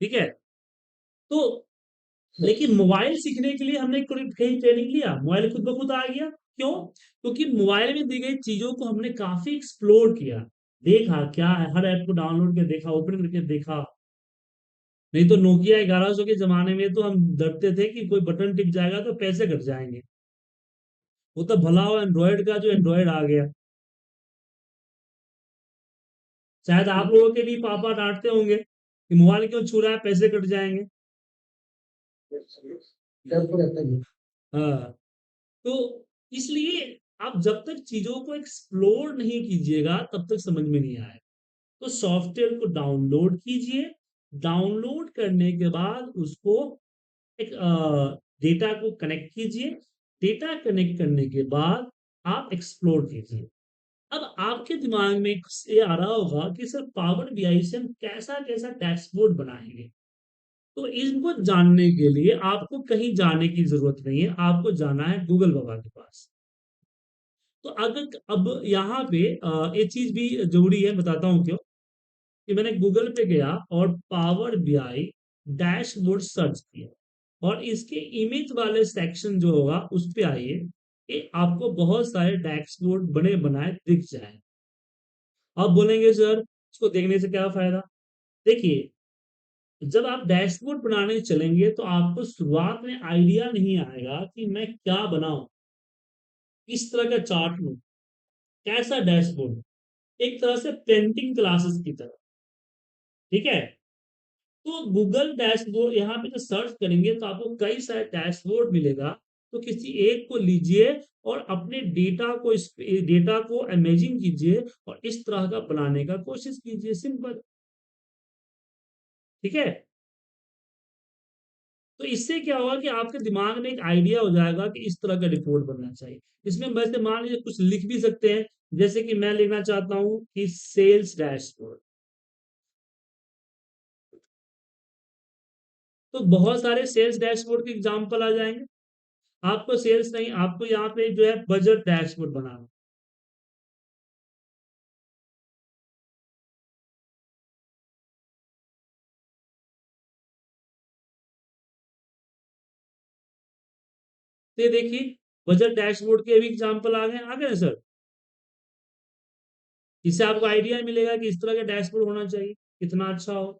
ठीक है, तो लेकिन मोबाइल सीखने के लिए हमने कहीं ट्रेनिंग लिया, मोबाइल खुद ब खुद आ गया। क्यों? क्योंकि मोबाइल में दी गई चीजों को हमने काफी एक्सप्लोर किया, देखा क्या है, हर ऐप को डाउनलोड करके देखा, ओपन करके देखा। नहीं तो नोकिया 1100 के जमाने में तो हम डरते थे कि कोई बटन टिप जाएगा तो पैसे कट जाएंगे। वो तो भला हो एंड्रॉयड का, जो एंड्रॉयड आ गया। शायद आप लोगों के भी पापा डांटते होंगे कि मोबाइल क्यों छू रहा है, पैसे कट जाएंगे। हाँ, तो इसलिए आप जब तक चीजों को एक्सप्लोर नहीं कीजिएगा तब तक समझ में नहीं आएगा। तो सॉफ्टवेयर को डाउनलोड कीजिए, डाउनलोड करने के बाद उसको एक डेटा को कनेक्ट कीजिए, डेटा कनेक्ट करने के बाद आप एक्सप्लोर कीजिए। अब आपके दिमाग में ये आ रहा होगा कि सर पावर बीआई से हम कैसा कैसा डैशबोर्ड बनाएंगे। तो इनको जानने के लिए आपको कहीं जाने की जरूरत नहीं है, आपको जाना है गूगल बाबा के पास। तो अगर अब यहाँ पे एक चीज भी जरूरी है, बताता हूँ क्यों, कि मैंने गूगल पे गया और पावर बीआई डैशबोर्ड सर्च किया, और इसके इमेज वाले सेक्शन जो होगा उस पे आइए, ये आपको बहुत सारे डैशबोर्ड बने बनाए दिख जाए। आप बोलेंगे सर इसको देखने से क्या फायदा? देखिए, जब आप डैशबोर्ड बनाने चलेंगे तो आपको शुरुआत में आइडिया नहीं आएगा कि मैं क्या बनाऊं, किस तरह का चार्ट लूं, कैसा डैशबोर्ड, एक तरह से पेंटिंग क्लासेस की तरह। ठीक है, तो गूगल डैशबोर्ड यहाँ पे जो सर्च करेंगे तो आपको कई सारे डैशबोर्ड मिलेगा, तो किसी एक को लीजिए और अपने डेटा को अमेजिंग कीजिए और इस तरह का बनाने का कोशिश कीजिए, सिंपल। ठीक है, तो इससे क्या होगा कि आपके दिमाग में एक आइडिया हो जाएगा कि इस तरह का रिपोर्ट बनना चाहिए। इसमें वैसे मान लीजिए कुछ लिख भी सकते हैं, जैसे कि मैं लिखना चाहता हूं कि सेल्स डैशबोर्ड, तो बहुत सारे सेल्स डैशबोर्ड के एग्जांपल आ जाएंगे। आपको सेल्स नहीं, आपको यहाँ पे जो है बजट डैशबोर्ड बनाना, तो ये देखिए बजट डैशबोर्ड के भी एग्जांपल आ गए ना सर। इससे आपको आइडिया मिलेगा कि इस तरह का डैशबोर्ड होना चाहिए, कितना अच्छा हो।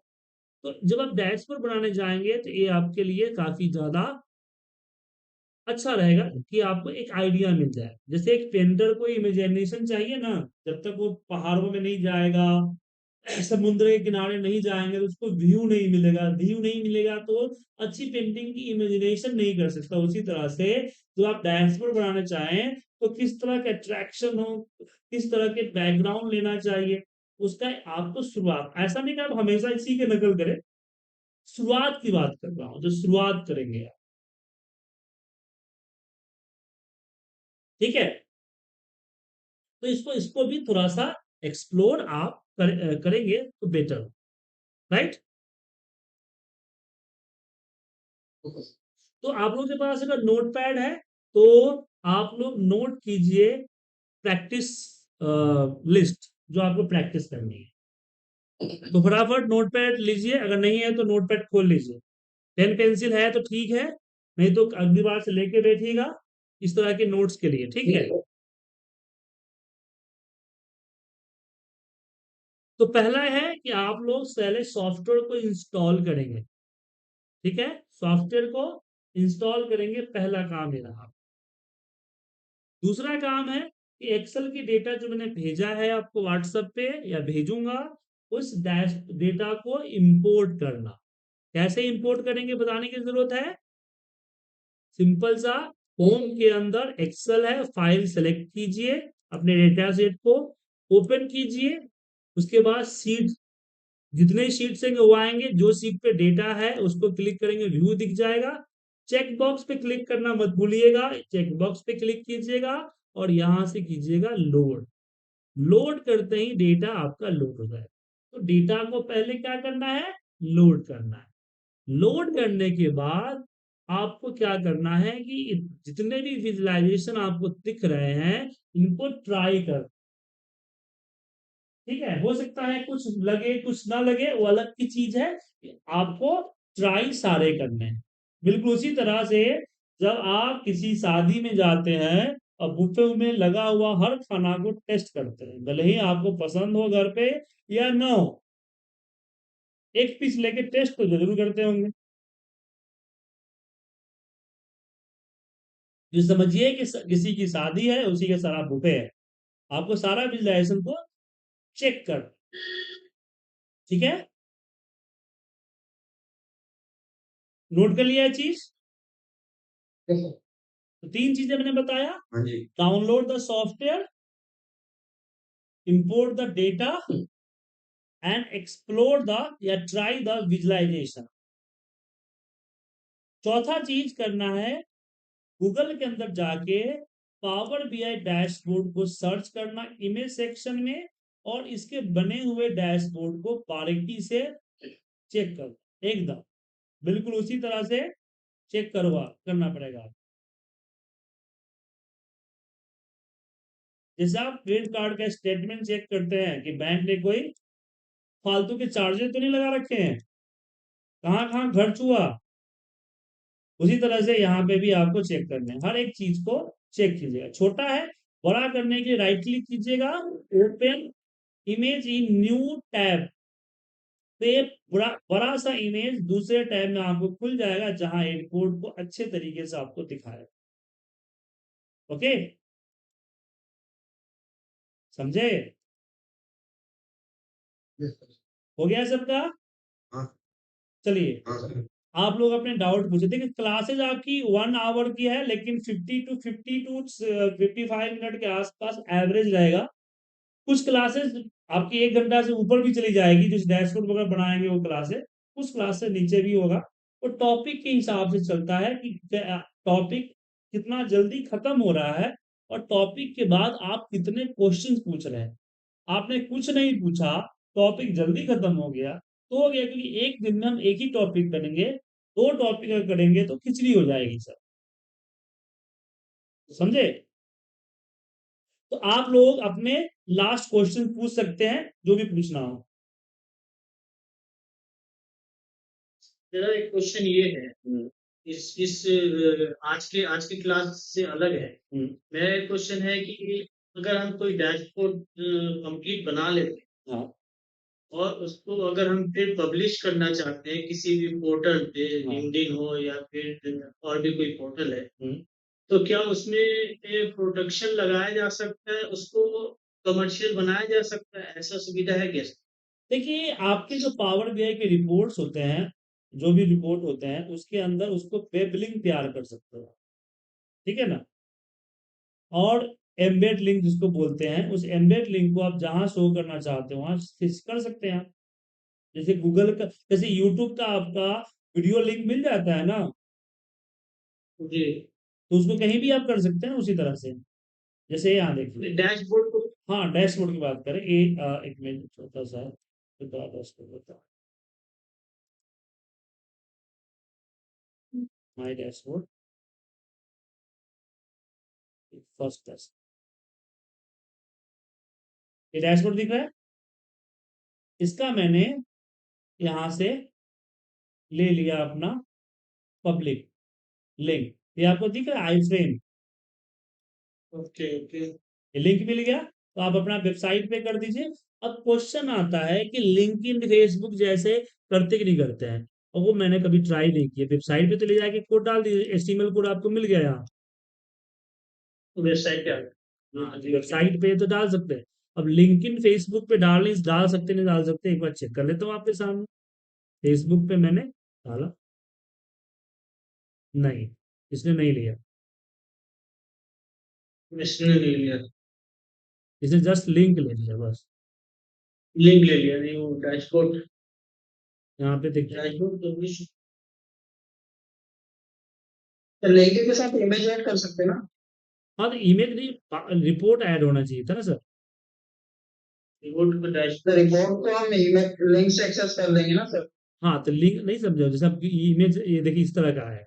तो जब आप डैशबोर्ड बनाने जाएंगे तो ये आपके लिए काफी ज्यादा अच्छा रहेगा कि आपको एक आइडिया मिल जाए। जैसे एक पेंटर को इमेजिनेशन चाहिए ना, जब तक वो पहाड़ों में नहीं जाएगा, समुद्र के किनारे नहीं जाएंगे तो उसको व्यू नहीं मिलेगा, व्यू नहीं मिलेगा तो अच्छी पेंटिंग की इमेजिनेशन नहीं कर सकता। उसी तरह से जो आप डैशबोर्ड बनाना चाहें तो किस तरह का अट्रैक्शन हो, किस तरह के बैकग्राउंड लेना चाहिए, उसका आपको शुरुआत, ऐसा नहीं कि आप हमेशा इसी के नकल करें, शुरुआत की बात कर रहा हूं, जो शुरुआत करेंगे आप, ठीक है। तो इसको इसको भी थोड़ा सा एक्सप्लोर आप करेंगे तो बेटर, राइट। तो आप लोगों के पास अगर नोट पैड है तो आप लोग नोट कीजिए प्रैक्टिस लिस्ट, जो आपको प्रैक्टिस करनी है। तो फटाफट नोट पैड लीजिए, अगर नहीं है तो नोट पैड खोल लीजिए। पेन पेंसिल है तो ठीक है, नहीं तो अगली बार से लेके बैठिएगा इस तरह के नोट्स के लिए, ठीक है। तो पहला है कि आप लोग पहले सॉफ्टवेयर को इंस्टॉल करेंगे, ठीक है। सॉफ्टवेयर को इंस्टॉल करेंगे, पहला काम है रहा। दूसरा काम है कि एक्सेल की डेटा जो मैंने भेजा है आपको व्हाट्सएप पे या भेजूंगा, उस डैश डेटा को इंपोर्ट करना। कैसे इंपोर्ट करेंगे बताने की जरूरत है। सिंपल सा, होम के अंदर एक्सेल है, फाइल सेलेक्ट कीजिए, अपने डेटा सेट को ओपन कीजिए, उसके बाद सीट, जितने शीट से वो आएंगे, जो सीट पे डेटा है उसको क्लिक करेंगे, व्यू दिख जाएगा। चेक बॉक्स पे क्लिक करना मत भूलिएगा, चेक बॉक्स पे क्लिक कीजिएगा और यहां से कीजिएगा लोड। लोड करते ही डेटा आपका लोड हो जाएगा। तो डेटा को पहले क्या करना है, लोड करना है। लोड करने के बाद आपको क्या करना है कि जितने भी विजुअलाइजेशन आपको दिख रहे हैं इनको ट्राई कर, ठीक है। हो सकता है कुछ लगे कुछ ना लगे, वो अलग की चीज है, आपको ट्राई सारे करने हैं। बिल्कुल उसी तरह से जब आप किसी शादी में जाते हैं और बुफे में लगा हुआ हर खाना को टेस्ट करते हैं, भले ही आपको पसंद हो घर पे या ना हो, एक पीस लेके टेस्ट तो जरूर करते होंगे। जो समझिए कि किसी की शादी है, उसी के सारा बुफे है, आपको सारा विजुअलाइजेशन को चेक कर, ठीक है। नोट कर लिया है चीज। तो तीन चीजें मैंने बताया, हाँ जी। Download the software, import the data and explore the या ट्राई द विजुअलाइजेशन। चौथा चीज करना है, गूगल के अंदर जाके पावर बीआई डैशबोर्ड को सर्च करना इमेज सेक्शन में, और इसके बने हुए डैशबोर्ड को बारीकी से चेक कर एकदम, बिल्कुल उसी तरह से चेक करना पड़ेगा। जैसे आप क्रेडिट कार्ड का स्टेटमेंट चेक करते हैं कि बैंक ने कोई फालतू के चार्जेस तो नहीं लगा रखे हैं, कहाँ कहाँ खर्च हुआ, उसी तरह से यहाँ पे भी आपको चेक करना है। हर एक चीज को चेक कीजिएगा। छोटा है, बड़ा करने के लिए राइट क्लिक कीजिएगा, open image in new tab, तो ये बड़ा सा इमेज दूसरे टैब में आपको खुल जाएगा जहां एयरपोर्ट को अच्छे तरीके से आपको दिखाएगा। ओके, समझे? हो गया सबका? हाँ चलिए, हाँ सर। आप लोग अपने डाउट पूछे। देखिए क्लासेज आपकी 1 आवर की है, लेकिन 50 to 55 मिनट के आसपास एवरेज रहेगा। कुछ क्लासेस आपकी 1 घंटा से ऊपर भी चली जाएगी, जिस डैशबोर्ड वगैरह बनाएंगे वो क्लासेस, कुछ क्लास से नीचे भी होगा। वो टॉपिक के हिसाब से चलता है कि टॉपिक कितना जल्दी खत्म हो रहा है और टॉपिक के बाद आप कितने क्वेश्चन पूछ रहे हैं। आपने कुछ नहीं पूछा, टॉपिक जल्दी खत्म हो गया तो हो गया, क्योंकि एक दिन में हम एक ही टॉपिक करेंगे, दो टॉपिक अगर करेंगे तो खिचड़ी हो जाएगी सर, समझे? तो आप लोग अपने लास्ट क्वेश्चन पूछ सकते हैं, जो भी पूछना हो। मेरा एक क्वेश्चन ये है, इस आज के क्लास से अलग है। मेरा एक क्वेश्चन है कि अगर हम कोई डैशबोर्ड कंप्लीट बना लेते हैं हाँ और उसको अगर हम फिर पब्लिश करना चाहते हैं किसी भी पोर्टल पे, हाँ लिंक्डइन हो या फिर और भी कोई पोर्टल है, हम्म। तो क्या उसमें प्रोटेक्शन लगाया जा सकता है, उसको कमर्शियल बनाया जा सकता है, ऐसा सुविधा है क्या? देखिए आपके जो पावर बीआई के रिपोर्ट्स होते हैं, जो भी रिपोर्ट होते हैं उसके अंदर उसको वेब लिंक तैयार कर सकते हो, ठीक है ना। और एम्बेड लिंक जिसको बोलते हैं, उस एम्बेड लिंक को आप जहां शो करना चाहते हो वहां कर सकते हैं आप। जैसे गूगल का, जैसे यूट्यूब का आपका वीडियो लिंक मिल जाता है ना, जी। तो उसको कहीं भी आप कर सकते हैं उसी तरह से। जैसे यहाँ देखिए, डैशबोर्ड को हाँ डैशबोर्ड की बात करें, एक मिनट छोटा सा डैशबोर्ड होता है, माय डैशबोर्ड, फर्स्ट डैश, ये डैशबोर्ड दिख रहा है, इसका मैंने यहाँ से ले लिया अपना पब्लिक लिंक, ये आपको दिख रहा है आई फ्रेम, ओके ओके। ये लिंक मिल गया, तो आप अपना वेबसाइट पे कर दीजिए। अब क्वेश्चन आता है कि लिंक्डइन फेसबुक जैसे करते कि नहीं करते हैं, और वो मैंने कभी ट्राई नहीं किया। वेबसाइट पे तो ले जाके कोड डाल दीजिए, एचटीएमएल कोड आपको मिल गया यहाँ, वेबसाइट पे आ गया। हाँ वेबसाइट पे तो डाल सकते हैं। अब लिंक्डइन फेसबुक पे डाल सकते नहीं डाल सकते, एक बार चेक कर लेता हूँ आपके सामने। फेसबुक पे मैंने डाला, नहीं इसने नहीं लिया, इसने ले लिया, इसने जस्ट लिंक ले लिया बस। लिंक ले लिया, नहीं वो डैशबोर्ड, यहाँ पे देखिए, डैशबोर्ड पब्लिश। लिंक के साथ इमेज ऐड कर सकते हैं ना? हाँ तो इमेज नहीं, रिपोर्ट ऐड होना चाहिए था ना सर। रिपोर्ट को तो डैशबोर्ड। रिपोर्ट तो हम लिंक से एक्सेस कर लेंगे ना सर? हाँ तो लिंक नहीं समझा, जैसे आपकी इमेज ये देखिए इस तरह का है,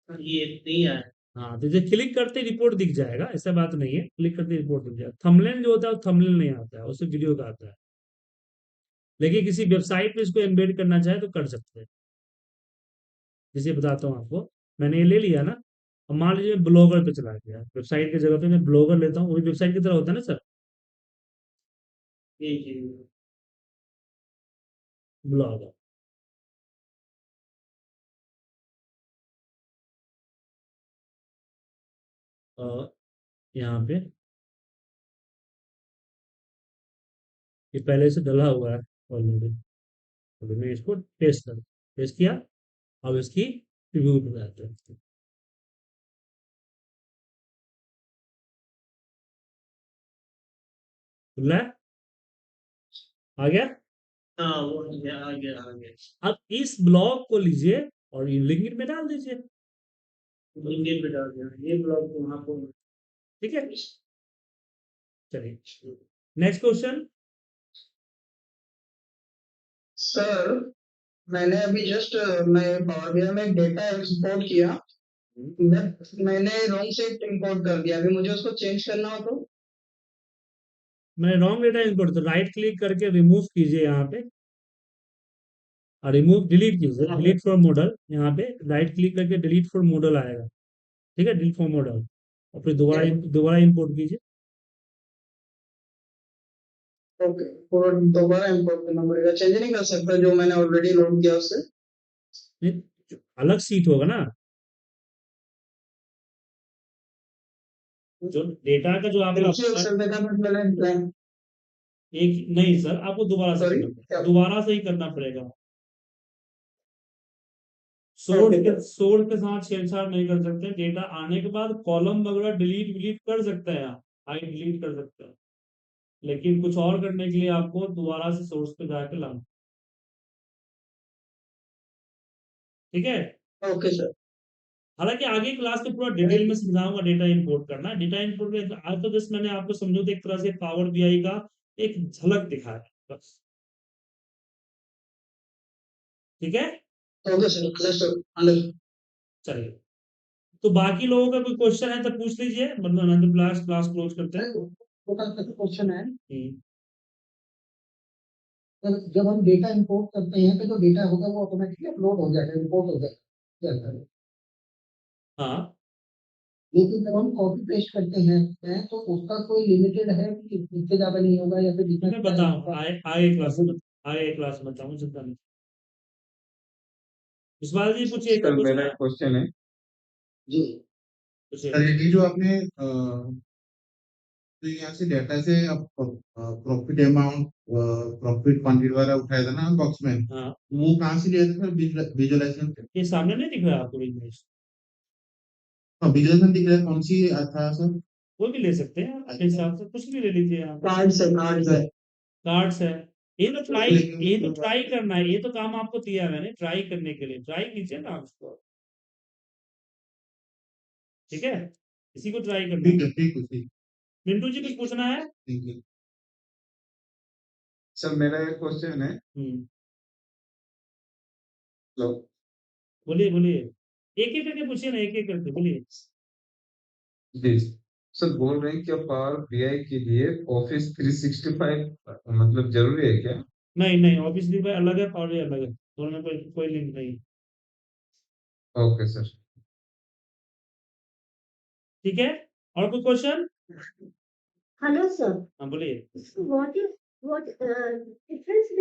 ये नहीं आया। हाँ तो जैसे क्लिक करते रिपोर्ट दिख जाएगा, ऐसा बात नहीं है, क्लिक करते रिपोर्ट दिख जाएगा। थंबनेल जो होता है वो थंबनेल नहीं आता है, उससे वीडियो का आता है। लेकिन किसी वेबसाइट पे इसको एम्बेड करना चाहे तो कर सकते हैं। जैसे बताता हूँ आपको, मैंने ये ले लिया ना, अब मान लीजिए ब्लॉगर पे चला गया, वेबसाइट की जगह पे मैं ब्लॉगर लेता हूँ, वो भी वेबसाइट की तरह होता है ना सर, जी जी। ब्लॉगर। और यहाँ पे ये पहले से डला हुआ है ऑलरेडी, तो मैं इसको टेस्ट किया। अब इसकी रिव्यू बताते हैं, खुला है, आ गया। हाँ वो आ गया आ गया आ गया। अब इस ब्लॉग को लीजिए और लिंक्डइन में डाल दीजिए, लिंक्डइन पे डाल दिया, ये ब्लॉग को वहाँ को। ठीक है। चलिए नेक्स्ट क्वेश्चन। सर मैंने अभी जस्ट मैं पावर बीआई में डेटा एक्सपोर्ट किया, मैंने रॉन्ग से इंपोर्ट कर दिया, अभी मुझे उसको चेंज करना हो तो? मैंने रॉन्ग डेटा इंपोर्ट, तो राइट क्लिक करके रिमूव कीजिए यहाँ पे, और रिमूव डिलीट कीजिए, डिलीट फ्रॉम मॉडल, यहाँ पे राइट क्लिक करके डिलीट फ्रॉम मॉडल आएगा, ठीक है, डिलीट फ्रॉम मॉडल, और फिर दोबारा इंपोर्ट कीजिए। ओके, पूरा दोबारा इंपोर्ट करना पड़ेगा, चेंज नहीं कर सकता जो मैंने ऑलरेडी लोड किया उससे? नहीं, अलग सीट होगा ना, जो डेटा का जो आपका सर देखा मैंने। एक नहीं सर, आपको दोबारा से Sorry? दोबारा से ही करना पड़ेगा। सोर्स के साथ छेड़छाड़ नहीं कर सकते, डेटा आने के बाद कॉलम वगैरह डिलीट विलीट कर सकते हैं आप, हाइड डिलीट कर सकते हैं, लेकिन कुछ और करने के लिए आपको दोबारा से सोर्स पे जाके लाना, ठीक है। Okay sir. हालांकि आगे क्लास में पूरा डिटेल में समझाऊंगा डेटा इंपोर्ट करना, डेटा इंपोर्ट में आज तो जस्ट मैंने आपको समझो तो एक तरह से पावर बीआई का एक झलक दिखाया बस, ठीक है। Okay sir, understood. चलिए, तो बाकी लोगों का कोई क्वेश्चन है तो पूछ लीजिए, वरना तो क्लास क्लोज करते हैं। क्वेश्चन है, हम्म, सर जब हम डेटा इंपोर्ट करते हैं तो जो डेटा होगा वो ऑटोमेटिकली अपलोड हो जाएगा, इंपोर्ट हो जाएगा? हाँ लेकिन जब हम कॉपी पेस्ट करते हैं तो उसका कोई लिमिटेड है कि इससे ज्यादा नहीं होगा या फिर जितना मैं बताऊँ आगे क्लास में बताऊँ, चिंता नहीं। विश्वास जी पूछिए, सर कुछ मेरा एक क्वेश्चन है। जी पूछिए। सर ये जो आपने तो यहाँ से डेटा से आप प्रॉफिट अमाउंट प्रॉफिट क्वांटिटी वगैरह उठाया था ना बॉक्स में, हाँ, वो कहाँ से लिया था सर विजुअलाइजेशन से? ये सामने नहीं दिख रहा है आपको बिजनेस? हाँ विजुअलाइजेशन दिख रहा है, कौन सी था सर? वो भी ले सकते हैं आप अपने हिसाब से, कुछ भी ले लीजिए आप। कार्ड्स है कार्ड्स है। ये तो लेकिन ट्राई करना है, ये तो काम आपको दिया है मैंने ट्राई करने के लिए, ट्राई कीजिए ना आप उसको, ठीक है? इसी को ट्राई करना ठीक है। है, ठीक है, ठीक मिंटू जी कुछ पूछना है? ठीक है। सर मेरा एक क्वेश्चन है। हेलो। बोलिए बोलिए, एक एक करके पूछिए ना, एक एक करके बोलिए। जी सर, बोल रहे हैं कि पावर बीआई के लिए ऑफिस 365 मतलब जरूरी है क्या? नहीं नहीं, ऑब्वियसली भाई अलग है, पावर अलग है, दोनों में कोई लिंक नहीं है। Okay sir. ठीक है, और कोई क्वेश्चन? Hello, sir. हाँ बोलिए। So what difference